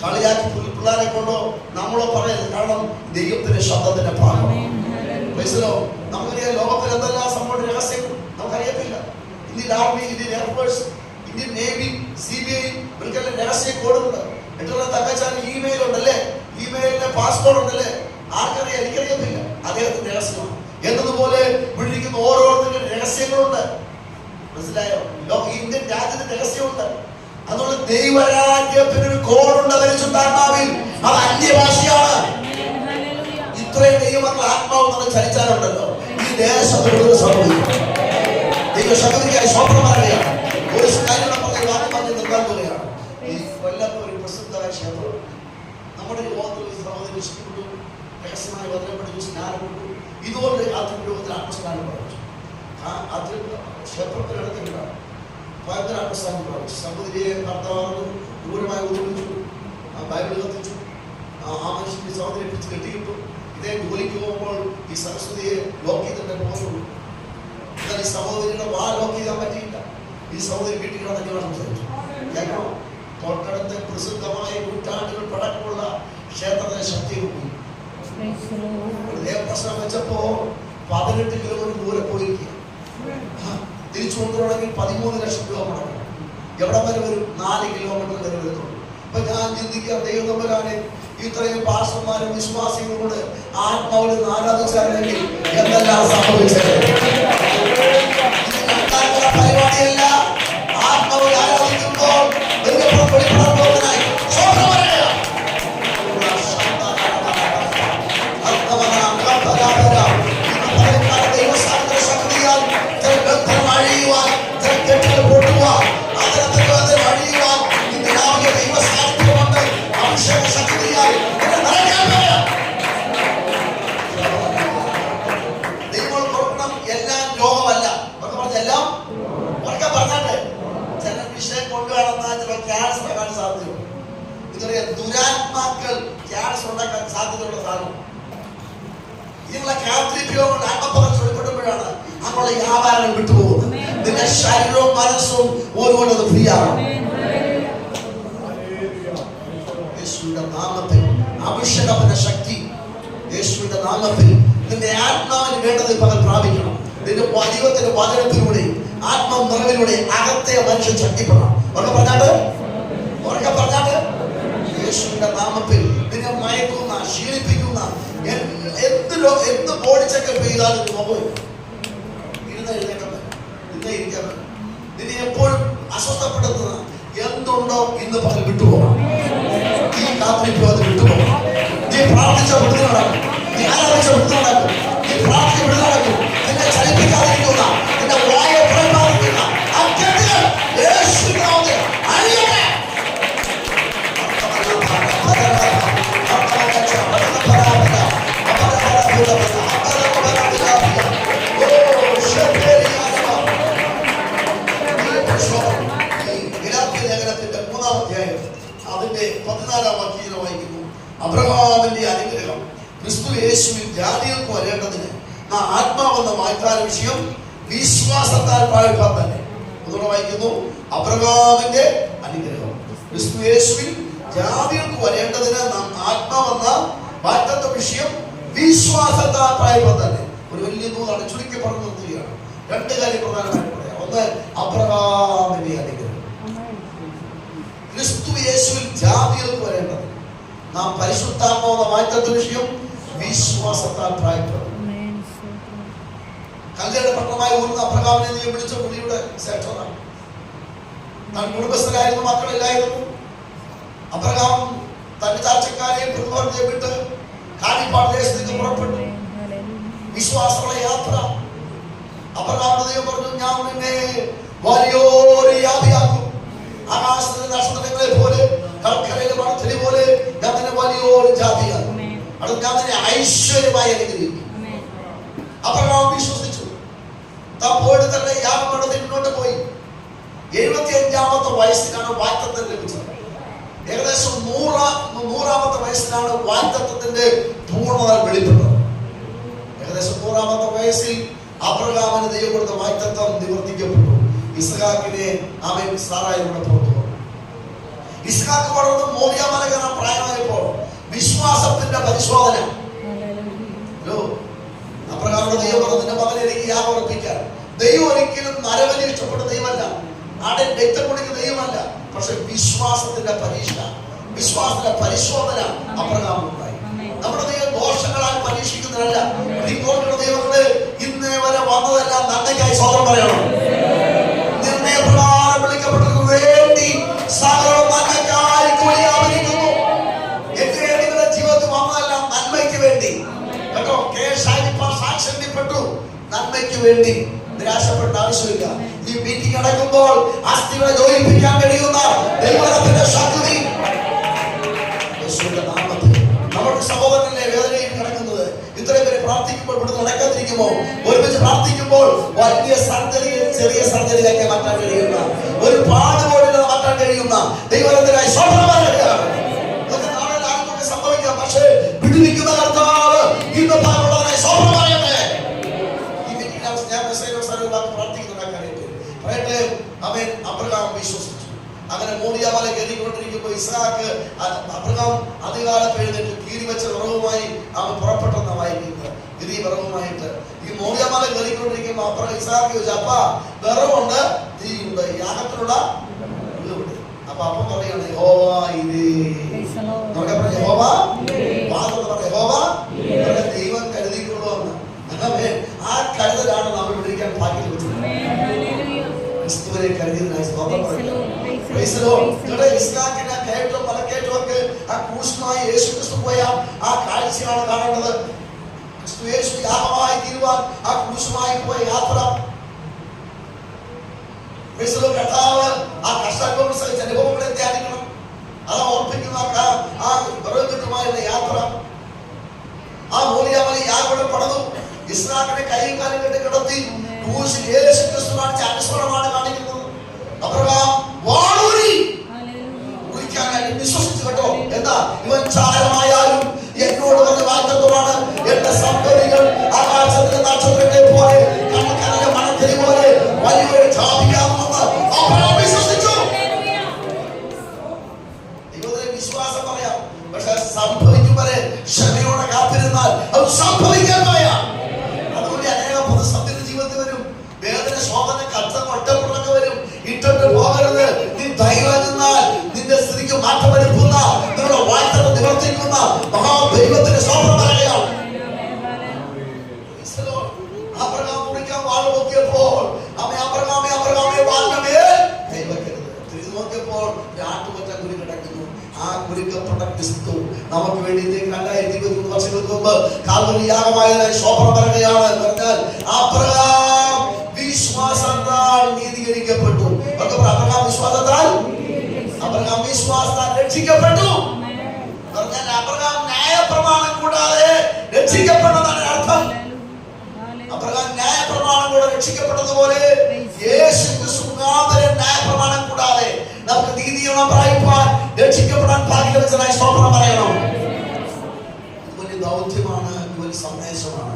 Speaker 1: കളിയാക്കി പിള്ളേരെ കൊണ്ടോ നമ്മളോ പറയരുത്. കാരണം ദൈവത്തിന്റെ ശബ്ദത്തിന്റെ ഭാഗമാണ്. നമുക്കറിയാം ലോകത്തിൽ എന്തെല്ലാം സംഭവം രഹസ്യങ്ങൾ നമുക്കറിയത്തില്ല. Indian army, Indian air force, Indian navy, CBI ഇവർക്കെല്ലാം രഹസ്യ കോഡുണ്ട്. എന്നിട്ടുള്ള തകച്ചാൽ ഇമെയിൽ ഉണ്ടല്ലേ, ഇമെയിലിന്റെ പാസ്പോർട്ട് ഉണ്ടല്ലേ. ആർക്കറിയാം? എനിക്കറിയത്തില്ല. അദ്ദേഹത്തിന്റെ രഹസ്യമാണ്. എന്നതുപോലെ വിളിക്കുന്ന ഓരോരുത്തരുടെ രഹസ്യങ്ങളുണ്ട്. മനസ്സിലായോ? ഇന്ത്യൻ രാജ്യത്തിന്റെ രഹസ്യമുണ്ട്. അതുകൊണ്ട് ദൈവരാജ്യത്തിന് ഒരു കോഡുണ്ട് പരിശുദ്ധാത്മാവിൽ. അത് അന്യഭാഷയാണ്. ഇത്രയും ദൈവമക്കൾ ആത്മാവ് നമ്മൾ ചലിച്ചാലുണ്ടല്ലോ ഈ ദേശത്ത് സംഭവിക്കും. ദൈവശക്തിക്കായി സ്വപ്നമാകുകയാണ്. ഒരു കാര്യങ്ങളെ പറഞ്ഞ് നിർത്താൻ പോലെയാണ്. ഈ കൊല്ലത്ത് ഒരു പ്രസിദ്ധമായ ക്ഷേത്രം നമ്മുടെ യോഗത്തിൽ സഹോദരി ഇഷ്ടപ്പെട്ടു, രഹസ്യമായി വചനപ്പെട്ടു, സ്നാനപ്പെട്ടു. ഇതുപോലെ ആത്മരൂപത്തിൽ ആത്മസ്നാനം പ്രാപിച്ചു. ആ ക്ഷേത്രത്തിനടുത്തിട്ടാണ് ഭയങ്കര ആത്മസ്ഥാനം പ്രാപിച്ചു. സഹോദരിയെ കർത്താവ് ദൂരമായി ഉപയോഗിച്ചു, ബൈബിൾ കത്തിച്ചു. ആ മനുഷ്യന്റെ സഹോദരിയെ പിടിച്ച് കെട്ടിയിട്ടു. ഇതേ ജോലിക്ക് പോകുമ്പോൾ ഈ സരസ്വതിയെ ലോക്ക് ചെയ്തിട്ടേ പോകുന്നുള്ളൂ. എന്നാൽ ഈ സഹോദരിയുടെ ലോക്ക് ചെയ്യാൻ പറ്റിയില്ല. ഈ സഹോദരി കെട്ടിക്കിടന്ന് അന്വേഷണം സംസാരിച്ചു. കേട്ടോ, തൊട്ടടുത്ത് പ്രസിദ്ധമായ നൂറ്റാണ്ടുകൾ പഴക്കമുള്ള ക്ഷേത്രത്തിലെ ശക്തിയെ പോയി. പ്രശ്നം വെച്ചപ്പോ 18 കിലോമീറ്റർ ദൂരെ പോയിരിക്കുക. തിരിച്ചു കൊണ്ടുവരണമെങ്കിൽ 13 ലക്ഷം രൂപ മുടങ്ങും. എവിടെ വരെ വരും? 4 കിലോമീറ്റർ വരെ വരുന്നുള്ളൂ. അപ്പൊ ഞാൻ ചിന്തിക്കാം, ദൈവം തമ്പുരാനെ ഇത്രയും പാസ്റ്റർമാരും വിശ്വാസികളും കൂടെ ആത്മാവിൽ ആരാധിച്ചാണെങ്കിൽ എന്തെല്ലാം സംഭവിച്ചത്? പരിപാടിയല്ല. ആത്മാവിൽ ആരാധിക്കുമ്പോൾ ദുരാത്മാക്കൾ ക്യാൻസർ ഉണ്ടാക്കാൻ സാധ്യതയുള്ള സാധനം. ഇതിനുള്ള കാത്രിപ്യോഗം ആത്മപുറപ്പെടുമ്പോഴാണ് നമ്മളുടെ വ്യാപാരങ്ങൾ വിട്ടുപോകുന്നത്. നിന്റെ ശരീരവും മനസ്സും ഓരോന്നത് ഫ്രീ ആവണം. യേശുവിന്റെ നാമത്തിൽ അഭിഷേകത്തിന്റെ ശക്തി, യേശുവിന്റെ നാമത്തിൽ നിന്റെ ആത്മാവിന് വേണ്ടത് പകൽ പ്രാപിക്കണം. നിന്റെ ദൈവത്തിന്റെ വചനത്തിലൂടെ ആത്മാവ് നിറവിലൂടെ അകത്തെ മനുഷ്യൻ ശക്തിപ്പെടണം. ഉറക്കെ പറഞ്ഞാട്ട് യേശുവിന്റെ നാമത്തിൽ നിന്നെ മയക്കുന്ന, ക്ഷീണിപ്പിക്കുന്ന എന്ത് ബോഡിച്ചൊക്കെ പെയ്താലും നോക്കും. എഴുന്നേക്കാൻ നിന്നെ എപ്പോഴും അസ്വസ്ഥപ്പെടുത്തുന്ന എന്തുണ്ടോ ഇന്ന് പകൽ വിട്ടുപോകണം. ഈ കാത്തിരിപ്പോ അത് വിട്ടുപോകണം. നീ പ്രാർത്ഥിച്ച വിടുതൽ നടക്കും. നീ ആരാധിച്ച വിടുതൽ നടക്കും. നീ പ്രാർത്ഥിച്ച വിടുതൽ നടക്കും. നിന്നെ ചലിപ്പിക്കാതിരിക്കുന്ന, നിന്റെ വായെ പ്രേമാദിക്കുന്ന അത്യന്തികൾ യേശുവിനാമത്തിൽ അഴിയട്ടെ. ലേഖനത്തിന്റെ 3-ാം അധ്യായം അതിന്റെ 14-ാം വാക്യം വായിക്കുന്നു. അബ്രഹാമിന്റെ അനുഗ്രഹം ക്രിസ്തു യേശുവിൽ ജാതികൾക്ക് വരേണ്ടതിന് ആത്മാവെന്ന വാഗ്ദാന വിഷയം വിശ്വാസത്താൽ പാഴ്പ്പാൻ തന്നെ. അതുകൊണ്ട് വായിക്കുന്നു, അബ്രഹാമിന്റെ അനുഗ്രഹം ക്രിസ്തു യേശുവിൽ ജാതികൾക്ക് വരേണ്ടതിന് നാം ആത്മാവെന്ന വാഗ്ദത്ത വിഷയം വിശ്വാസത്താൽ പ്രായപ്പം തന്നെ. ഒരു വലിയ ദൂതാണ്, ചുരുക്കി പറഞ്ഞു നിർത്തുകയാണ്. രണ്ട് കാര്യം പ്രധാനമായിട്ട് പറയാം. ഒന്ന്, അബ്രഹാമിന്റെ അനുഗ്രഹം. ക്രിസ്തു യേശുവിൽ ജാതികൾക്ക് വരേണ്ടത് നാം പരിശുദ്ധാത്മാവെന്ന വാഗ്ദത്ത വിഷയം വിശ്വാസത്താൽ പ്രായപ്പെടും. കല്യാണ പട്ടണമായി ഊർന്ന അബ്രഹാമിനെ നീ വിളിച്ച പുള്ളിയുടെ സെക്ടറാണ്. താൻ കുടുംബസ്ഥരായിരുന്നു, മക്കളില്ലായിരുന്നു. അബ്രഹാം തന്റെ ചാർച്ചക്കാരെയും പ്രതിവർത്തിയെ വിട്ട് കാലിപ്പാട് ദേശത്തേക്ക് പുറപ്പെട്ടു. വിശ്വാസമുള്ള യാത്ര. അബ്രഹാമിന്റെ ദൈവം പറഞ്ഞു, ഞാൻ നിന്നെ വലിയൊരു ജാതിയാക്കും. ആകാശത്തിലെ നക്ഷത്രങ്ങളെ പോലെ കടൽക്കരയിലെ മണൽത്തരി പോലെ ഞാൻ നിന്നെ വലിയൊരു ജാതിയാക്കും. അത് ഞാൻ നിന്നെ ഐശ്വര്യമായി അനുഗ്രഹിക്കും. അബ്രഹാം വിശ്വസിച്ചു. താൻ പോയിട്ട് തന്നെ യാഗപീഠത്തിൽ മുന്നോട്ട് പോയി. 75-ാമത്തെ വയസ്സിലാണ് വാഗ്ദത്തം ലഭിച്ചത്. ഏകദേശം 100-ാമത്തെ വയസ്സിലാണ് വാഗ്ദത്തത്തിന്റെ പൂർണ്ണത വെളിപ്പെട്ടത്. ഏകദേശം 100-ാമത്തെ വയസ്സിൽ അബ്രഹാമിന് ദൈവം കൊടുത്ത വാഗ്ദത്തം നിവർത്തിക്കപ്പെട്ടു. ഇസ്ഹാക്കിനെ അവൻ സാറായിലൂടെ പുറത്തു വന്നു. ഇസ്ഹാക്ക് വളർന്ന് മോറിയാമല കയറാൻ പ്രായമായപ്പോൾ വിശ്വാസത്തിന്റെ പരിശോധന. അബ്രഹാമിന്റെ ദൈവം പറഞ്ഞു, നിന്റെ മകനെ എനിക്ക് യാഗം അർപ്പിക്കാൻ. ദൈവം ഒരിക്കലും നരബലി ഇഷ്ടപ്പെട്ട ദൈവമല്ല, ആടെ രക്തം കുടിക്കുന്ന ദൈവമല്ല. പക്ഷെ വിശ്വാസത്തിന്റെ പരീക്ഷ, വിശ്വാസത്തിന്റെ പരിശോധന അബ്രഹാമിനുണ്ടായി. നമ്മുടെ ദൈവം ദോഷങ്ങളാൽ പരീക്ഷിക്കുന്നതല്ല. നിങ്ങളുടെ ദൈവങ്ങള് ഇന്നേ വരെ വന്നതെല്ലാം നന്മയ്ക്കായി സ്വതന്ത്രം പറയണം. നിർണയപ്രകാരം വിളിക്കപ്പെട്ടവർക്ക് വേണ്ടി സകലവും നന്മയ്ക്കായി കൂടി ആവരിക്കുന്നു. എന്റെ നിങ്ങളുടെ ജീവിതത്തിൽ വന്നതെല്ലാം നന്മയ്ക്ക് വേണ്ടി കേട്ടോ. സാക്ഷരപ്പെട്ടു നന്മയ്ക്ക് വേണ്ടി. നിരാശപ്പെട്ട ആവശ്യമില്ല. ഈ മീറ്റിംഗ് നടക്കുമ്പോൾ അസ്ഥികളെ ജോലിപ്പിക്കാൻ കഴിയുന്ന ദൈവത്തിന്റെ ശക്തി നാമത്തിൽ നമ്മുടെ സഹോദരനെ വേദനയിൽ കിടക്കുന്നത്. ഇത്രയും പേര് പ്രാർത്ഥിക്കുമ്പോൾ ഇവിടുന്ന് നടക്കാതിരിക്കുമോ? ഒരുമിച്ച് പ്രാർത്ഥിക്കുമ്പോൾ വലിയ സർജറി ചെറിയ സർജറിയിലേക്ക് മാറ്റാൻ കഴിയുന്ന, ഒരു പാടുപോടിൽ മാറ്റാൻ കഴിയുന്ന ദൈവത്തിനായി സംഭവിക്കാം. പക്ഷേ വിടുവിക്കുന്ന കർത്താവ് ഇന്ന് പാടുള്ളതിനായി സ്വപ്നം പറയട്ടെ. ഈ മീറ്റിംഗ് ഞാൻ പറയട്ടെ. അവൻ അബ്രഹാം വിശ്വസിച്ചു. അങ്ങനെ മോറിയാമല കയറിക്കൊണ്ടിരിക്കുമ്പോൾ ഇസ്ഹാക്ക് അബ്രഹാം അധികാലം എഴുന്നേറ്റ് കീറി വെച്ച വിറവുമായി അവൻ പുറപ്പെട്ടെന്ന വായിക്കുന്നത്. ഗിരി വിറവുമായിട്ട് ഈ മോറിയാമല കയറിക്കൊണ്ടിരിക്കുമ്പോൾ അബ്രഹാം ഇസ്ഹാക്ക് ചോദിച്ചു, അപ്പ വിറവുണ്ട്, തീയുണ്ട്, യാഗത്തിലുള്ള വീട്. അപ്പൊ അപ്പം പറയാണ് യഹോവാ ഇരേ. യഹോവാ യഹോവാ ദൈവം കരുതിക്കൊള്ളൂ എന്ന്. ആ കരുതലാണ് നമ്മൾ വിളിക്കാൻ ഭാഗ്യം ലഭിച്ചത്. ക്രിസ്തുവിനെ കരുതിയതിനായി സ്തോത്രം പറയുന്നു. ഇസ്ഹാക്കിന്റെ കയറ്റവും മലക്കയറ്റമൊക്കെ ആ ക്രൂശുമായി യേശു ക്രിസ്തു പോയ ആ കാഴ്ചയാണ് കാണേണ്ടത്. ക്രിസ്തു യേശു യാഗമായി തീരുവാൻ ആ ക്രൂശുമായി പോയ യാത്ര. കർത്താവ് ആ കഷ്ടങ്ങൾ സഹിച്ച അനുഭവങ്ങളെ ധ്യാനിക്കണം. അത് ഓർപ്പിക്കുന്ന ആ വിറകുമായുള്ള യാത്ര. ആ മോറിയാമല യാഗം പടന്നു. ഇസ്ഹാക്കിനെ കൈയും കാലും കെട്ടി കിടത്തി ക്രൂശിൽ യേശു ക്രിസ്തു കാണിച്ച അനുസ്മരണമാണ് കാണിക്കുന്നത്. അബ്രഹാം വാളൂരി കുറിക്കാനായി വിശ്വസിച്ചു കേട്ടോ. എന്താ? ഇവൻ ചാരമായാലും എന്നോട് പറഞ്ഞ വാഗ്ദത്തമാണ്. എന്റെ സന്തതികൾ ആകാശത്തിലെ നക്ഷത്രങ്ങളെ പോലെ കടൽക്കരയിലെ മണൽത്തരി പോലെ വലിയൊരു ജാതിയാകുമെന്ന് അബ്രഹാം വിശ്വസിച്ചു. ദൈവത്തിലെ വിശ്വാസം പറയാം. പക്ഷെ സംഭവിക്കും വരെ ക്ഷമയോടെ കാത്തിരുന്നാൽ അത് സംഭവിക്കാൻ പറയാം. അതുകൊണ്ട് അനേകം പ്രതിസന്ധിയുടെ ജീവിതത്തിൽ വരും. വേദന, ശോധന, കഷ്ടം, ഒറ്റപ്പുറമൊക്കെ വരും. ഇട്ടിട്ട് പോകരുത്. നീ ധൈര്യം നിന്നാൽ നിന്റെ സ്ഥിതിക്ക് മാറ്റം വരുത്തുന്ന, നിങ്ങളുടെ വാഗ്ദത്തം നിവർത്തിക്കുന്ന മഹാദൈവത്തിന്റെ ശോഭനം പറയുകയാണ്. അബ്രഹാം കുറിക്കാൻ വാൾ നോക്കിയപ്പോൾ അബ്രഹാമേ വാളിന്മേൽ കൈവയ്ക്കരുത്. തിരിഞ്ഞു നോക്കിയപ്പോൾ ആട്ടുകൊറ്റ കുരു കിടക്കുന്നു. ആ കുരുക്കപ്പെട്ട ക്രിസ്തു നമുക്ക് വേണ്ടി 2023 വർഷങ്ങൾക്ക് മുമ്പ് കാൽവരി യാഗമായതിനായി ശോഭനം പറയുകയാണ്. പറഞ്ഞാൽ അബ്രഹാം വിശ്വാസത്താൽ നീതീകരിക്കപ്പെട്ടു. അബ്രഹാം വിശ്വാസത്താൽ രക്ഷിക്കപ്പെട്ടു. പറഞ്ഞാൽ അബ്രഹാം ന്യായപ്രമാണം കൂടാതെ രക്ഷിക്കപ്പെട്ടതാണ് അർത്ഥം. അബ്രഹാം ന്യായപ്രമാണം കൂടെ രക്ഷിക്കപ്പെട്ടതുപോലെ യേശു ക്രിസ്തു ന്യായപ്രമാണം കൂടാതെ നമുക്ക് നീതിയോളം പ്രാപിപ്പാൻ രക്ഷിക്കപ്പെടാൻ ഭാഗ്യം ലഭിച്ചതായി സ്തോത്രം പറയണം. വലിയ ദൗത്യമാണ്, വലിയ സന്ദേശമാണ്.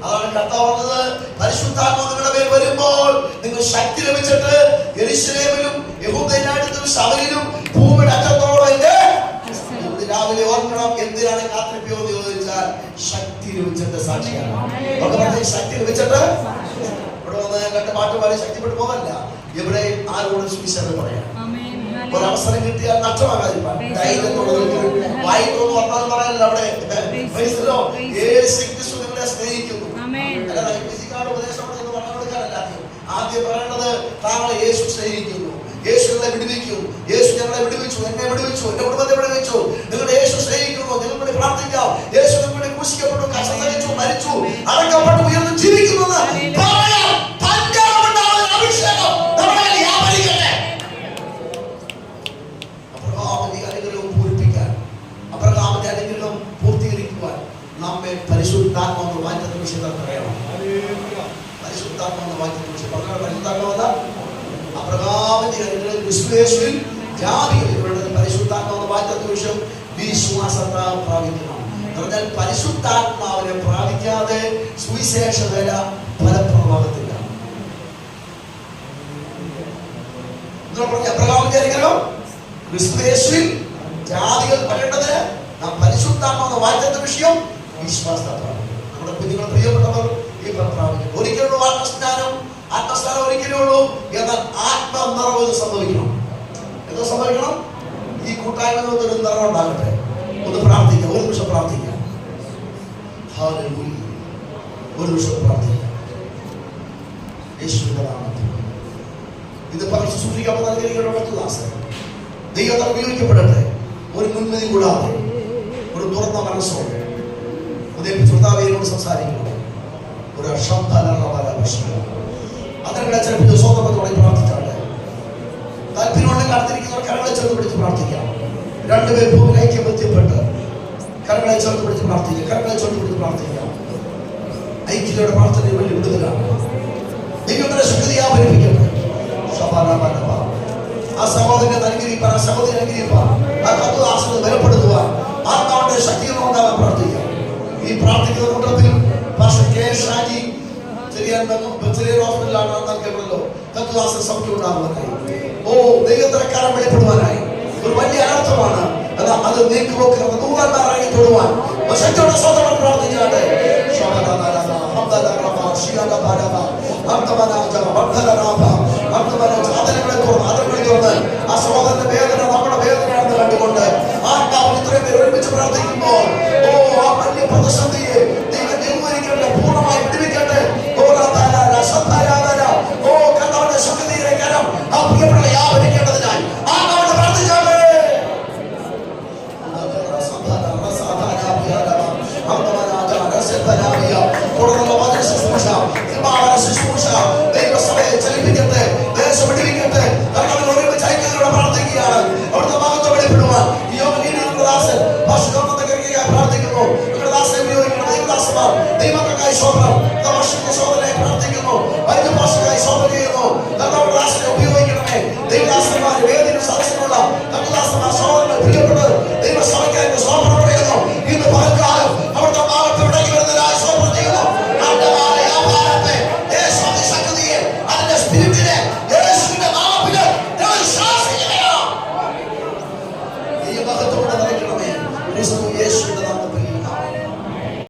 Speaker 1: അതാണ് കർത്താവ് പറഞ്ഞത്, പരിശുദ്ധാത്മാവ് നിങ്ങളുടെ മേൽ വരുമ്പോൾ നിങ്ങൾ ശക്തി ലഭിച്ചിട്ട് യെരൂശലേമിലും യഹൂദയിലും ശമരിയിലും ഭൂമിയുടെ അറ്റത്തോളം എന്റെ ലഭിച്ചിട്ട് സാക്ഷിയാണ്. ശക്തി ലഭിച്ചിട്ട് ഇവിടെ വന്ന് കണ്ട് പാട്ട് പാടി ശക്തിപ്പെട്ടു പോകല്ല. ഇവിടെ ആരോട് സുവിശേഷം പറയാം. ഒരവസരം കിട്ടിയാൽ നഷ്ടമാകാതിരിക്കാൻ വായിക്കൊന്നും വർത്താനം പറയാനല്ല. അവിടെ നിങ്ങളെ സ്നേഹിക്കുന്നു. ഉപദേശം പറഞ്ഞു കൊടുക്കാനല്ല. ആദ്യം പറയേണ്ടത് താങ്കളെ യേശു സ്നേഹിക്കുന്നു, യേശു ഞങ്ങളെ വിടുവിക്കും, യേശു ഞങ്ങളെ വിടുവിച്ചു, എന്നെ വിടുവിച്ചു, എന്റെ കുടുംബത്തെ വിടുവിച്ചു. നിങ്ങളുടെ യേശു സ്നേഹിക്കുന്നു, നിങ്ങൾ വേണ്ടി പ്രാർത്ഥിക്കാം. യേശു നിങ്ങളുടെ ക്രൂശിക്കപ്പെട്ടു, കഷ്ടം സഹിച്ചു, മരിച്ചു, അടക്കപ്പെട്ടു, ഉയർന്നു ജീവിക്കുമെന്ന് പറയാം. അഭിഷേകം നമ്മുടെ വ്യാപരിക്കട്ടെ. അബ്രഹാമിന്റെ അനുഗ്രഹം പൂരിപ്പിക്കാൻ, അബ്രഹാമിന്റെ അനുഗ്രഹം പൂർത്തീകരിക്കുവാൻ നമ്മെ പരിശുദ്ധാത്മാവെന്ന് വായിക്കുന്ന വിഷയത്തിൽ പറയണം. പരിശുദ്ധാത്മാവെന്ന് വായിക്കുന്ന വിഷയം പറഞ്ഞാൽ പരിശുദ്ധാത്മാവെന്ന അബ്രഹാമിന്റെ അനുഗ്രഹം ക്രിസ്തുയേശുവിൽ ജാതികളിൽ പരിശുദ്ധാത്മാവെന്ന് വായിക്കുന്ന വിഷയം വിശ്വാസത്താൽ പ്രാപിക്കണം. പറഞ്ഞാൽ പരിശുദ്ധാത്മാവിനെ പ്രാപിക്കാതെ സുവിശേഷ വേല ഫലപ്രഭാവത്തില്ല. അബ്രഹാമിന്റെ അനുഗ്രഹം ക്രിസ്തുയേശുവിൽ ജാതികൾ പറയേണ്ടതിന് നാം പരിശുദ്ധാത്മാവെന്ന് വായിക്കുന്ന വിഷയം വിശ്വാസത്താൽ. നമ്മുടെ കുഞ്ഞുങ്ങൾ പ്രിയപ്പെട്ടവർ ഈ പ്രാപിക്കും. ഒരിക്കലുള്ളൂ ആത്മസ്നാനം, ആത്മസ്നാനം ഒരിക്കലേ ഉള്ളൂ. എന്നാൽ ആത്മനിറവ് സംഭവിക്കണം. എന്തോ സംഭവിക്കണം? ഈ കൂട്ടായ്മ ഒരു നിറവ് ഉണ്ടാകട്ടെ. ഒന്ന് പ്രാർത്ഥിക്കാം, ഒരു നിമിഷം പ്രാർത്ഥിക്കാം. ഒരു നിമിഷം പ്രാർത്ഥിക്കാം. യേശുവിന്റെ നാമത്തിൽ ഇത് പകർച്ച സൂക്ഷിക്കാൻ നൽകിയിരിക്കുന്ന ദൈവം ഉപയോഗിക്കപ്പെടട്ടെ. ഒരു മുൻവിധി കൂടാതെ ഒരു തുറന്ന മനസ്സോടെ ഉദയനോട് സംസാരിക്കണം. ഒരു അതിനെ ചിലപ്പോൾ സ്വന്തത്തോടെ പ്രാർത്ഥിച്ചാട്ടെ. താല്പര്യമുള്ള കാത്തിരിക്കുന്നവർ കരങ്ങളെ ചേർത്ത് പിടിച്ച് പ്രാർത്ഥിക്കാം. രണ്ടുപേർ ഭൂമി ഐക്യബന്ധിപ്പെട്ട് കരങ്ങളെ ചേർത്ത് പിടിച്ച് പ്രാർത്ഥിക്കാം. കരങ്ങളെ ചേർത്ത് പിടിച്ച് പ്രാർത്ഥിക്കാം. ഐക്യതയുടെ പ്രാർത്ഥനയിൽ വലിയ വിടുതലാണ്. ദൈവത്തിന്റെ ശക്തിയെ ആവരിപ്പിക്കട്ടെ. ആ സഹോദരനെ അനുഗ്രഹിപ്പാൻ, ആ സഹോദരി അനുഗ്രഹിപ്പാൻ, ആ കത്തുദാസനെ ബലപ്പെടുത്തുവാൻ ആത്മാവിന്റെ ശക്തികൾ ഉണ്ടാകാൻ പ്രാർത്ഥിക്കാം. ഈ പ്രാർത്ഥിക്കുന്ന കൂട്ടത്തിൽ പാസ്റ്റർ കെ ഷാജി ചെറിയ ഹോസ്പിറ്റലാണ് നൽകപ്പെടുന്നല്ലോ. കത്തുദാസൻ സൗഖ്യം ഉണ്ടാകുവാനായി, ദൈവത്തിന്റെ കരം വെളിപ്പെടുവാനായി ഒരു വലിയ അനർത്ഥമാണ്. അത് നീക്കുപോക്ക് ദൂരന്മാരായി തൊടുവാൻ ശക്തിയോടെ സ്വന്തം പ്രാർത്ഥിച്ചാട്ടെ. ആ സഹോദരന്റെ വേദന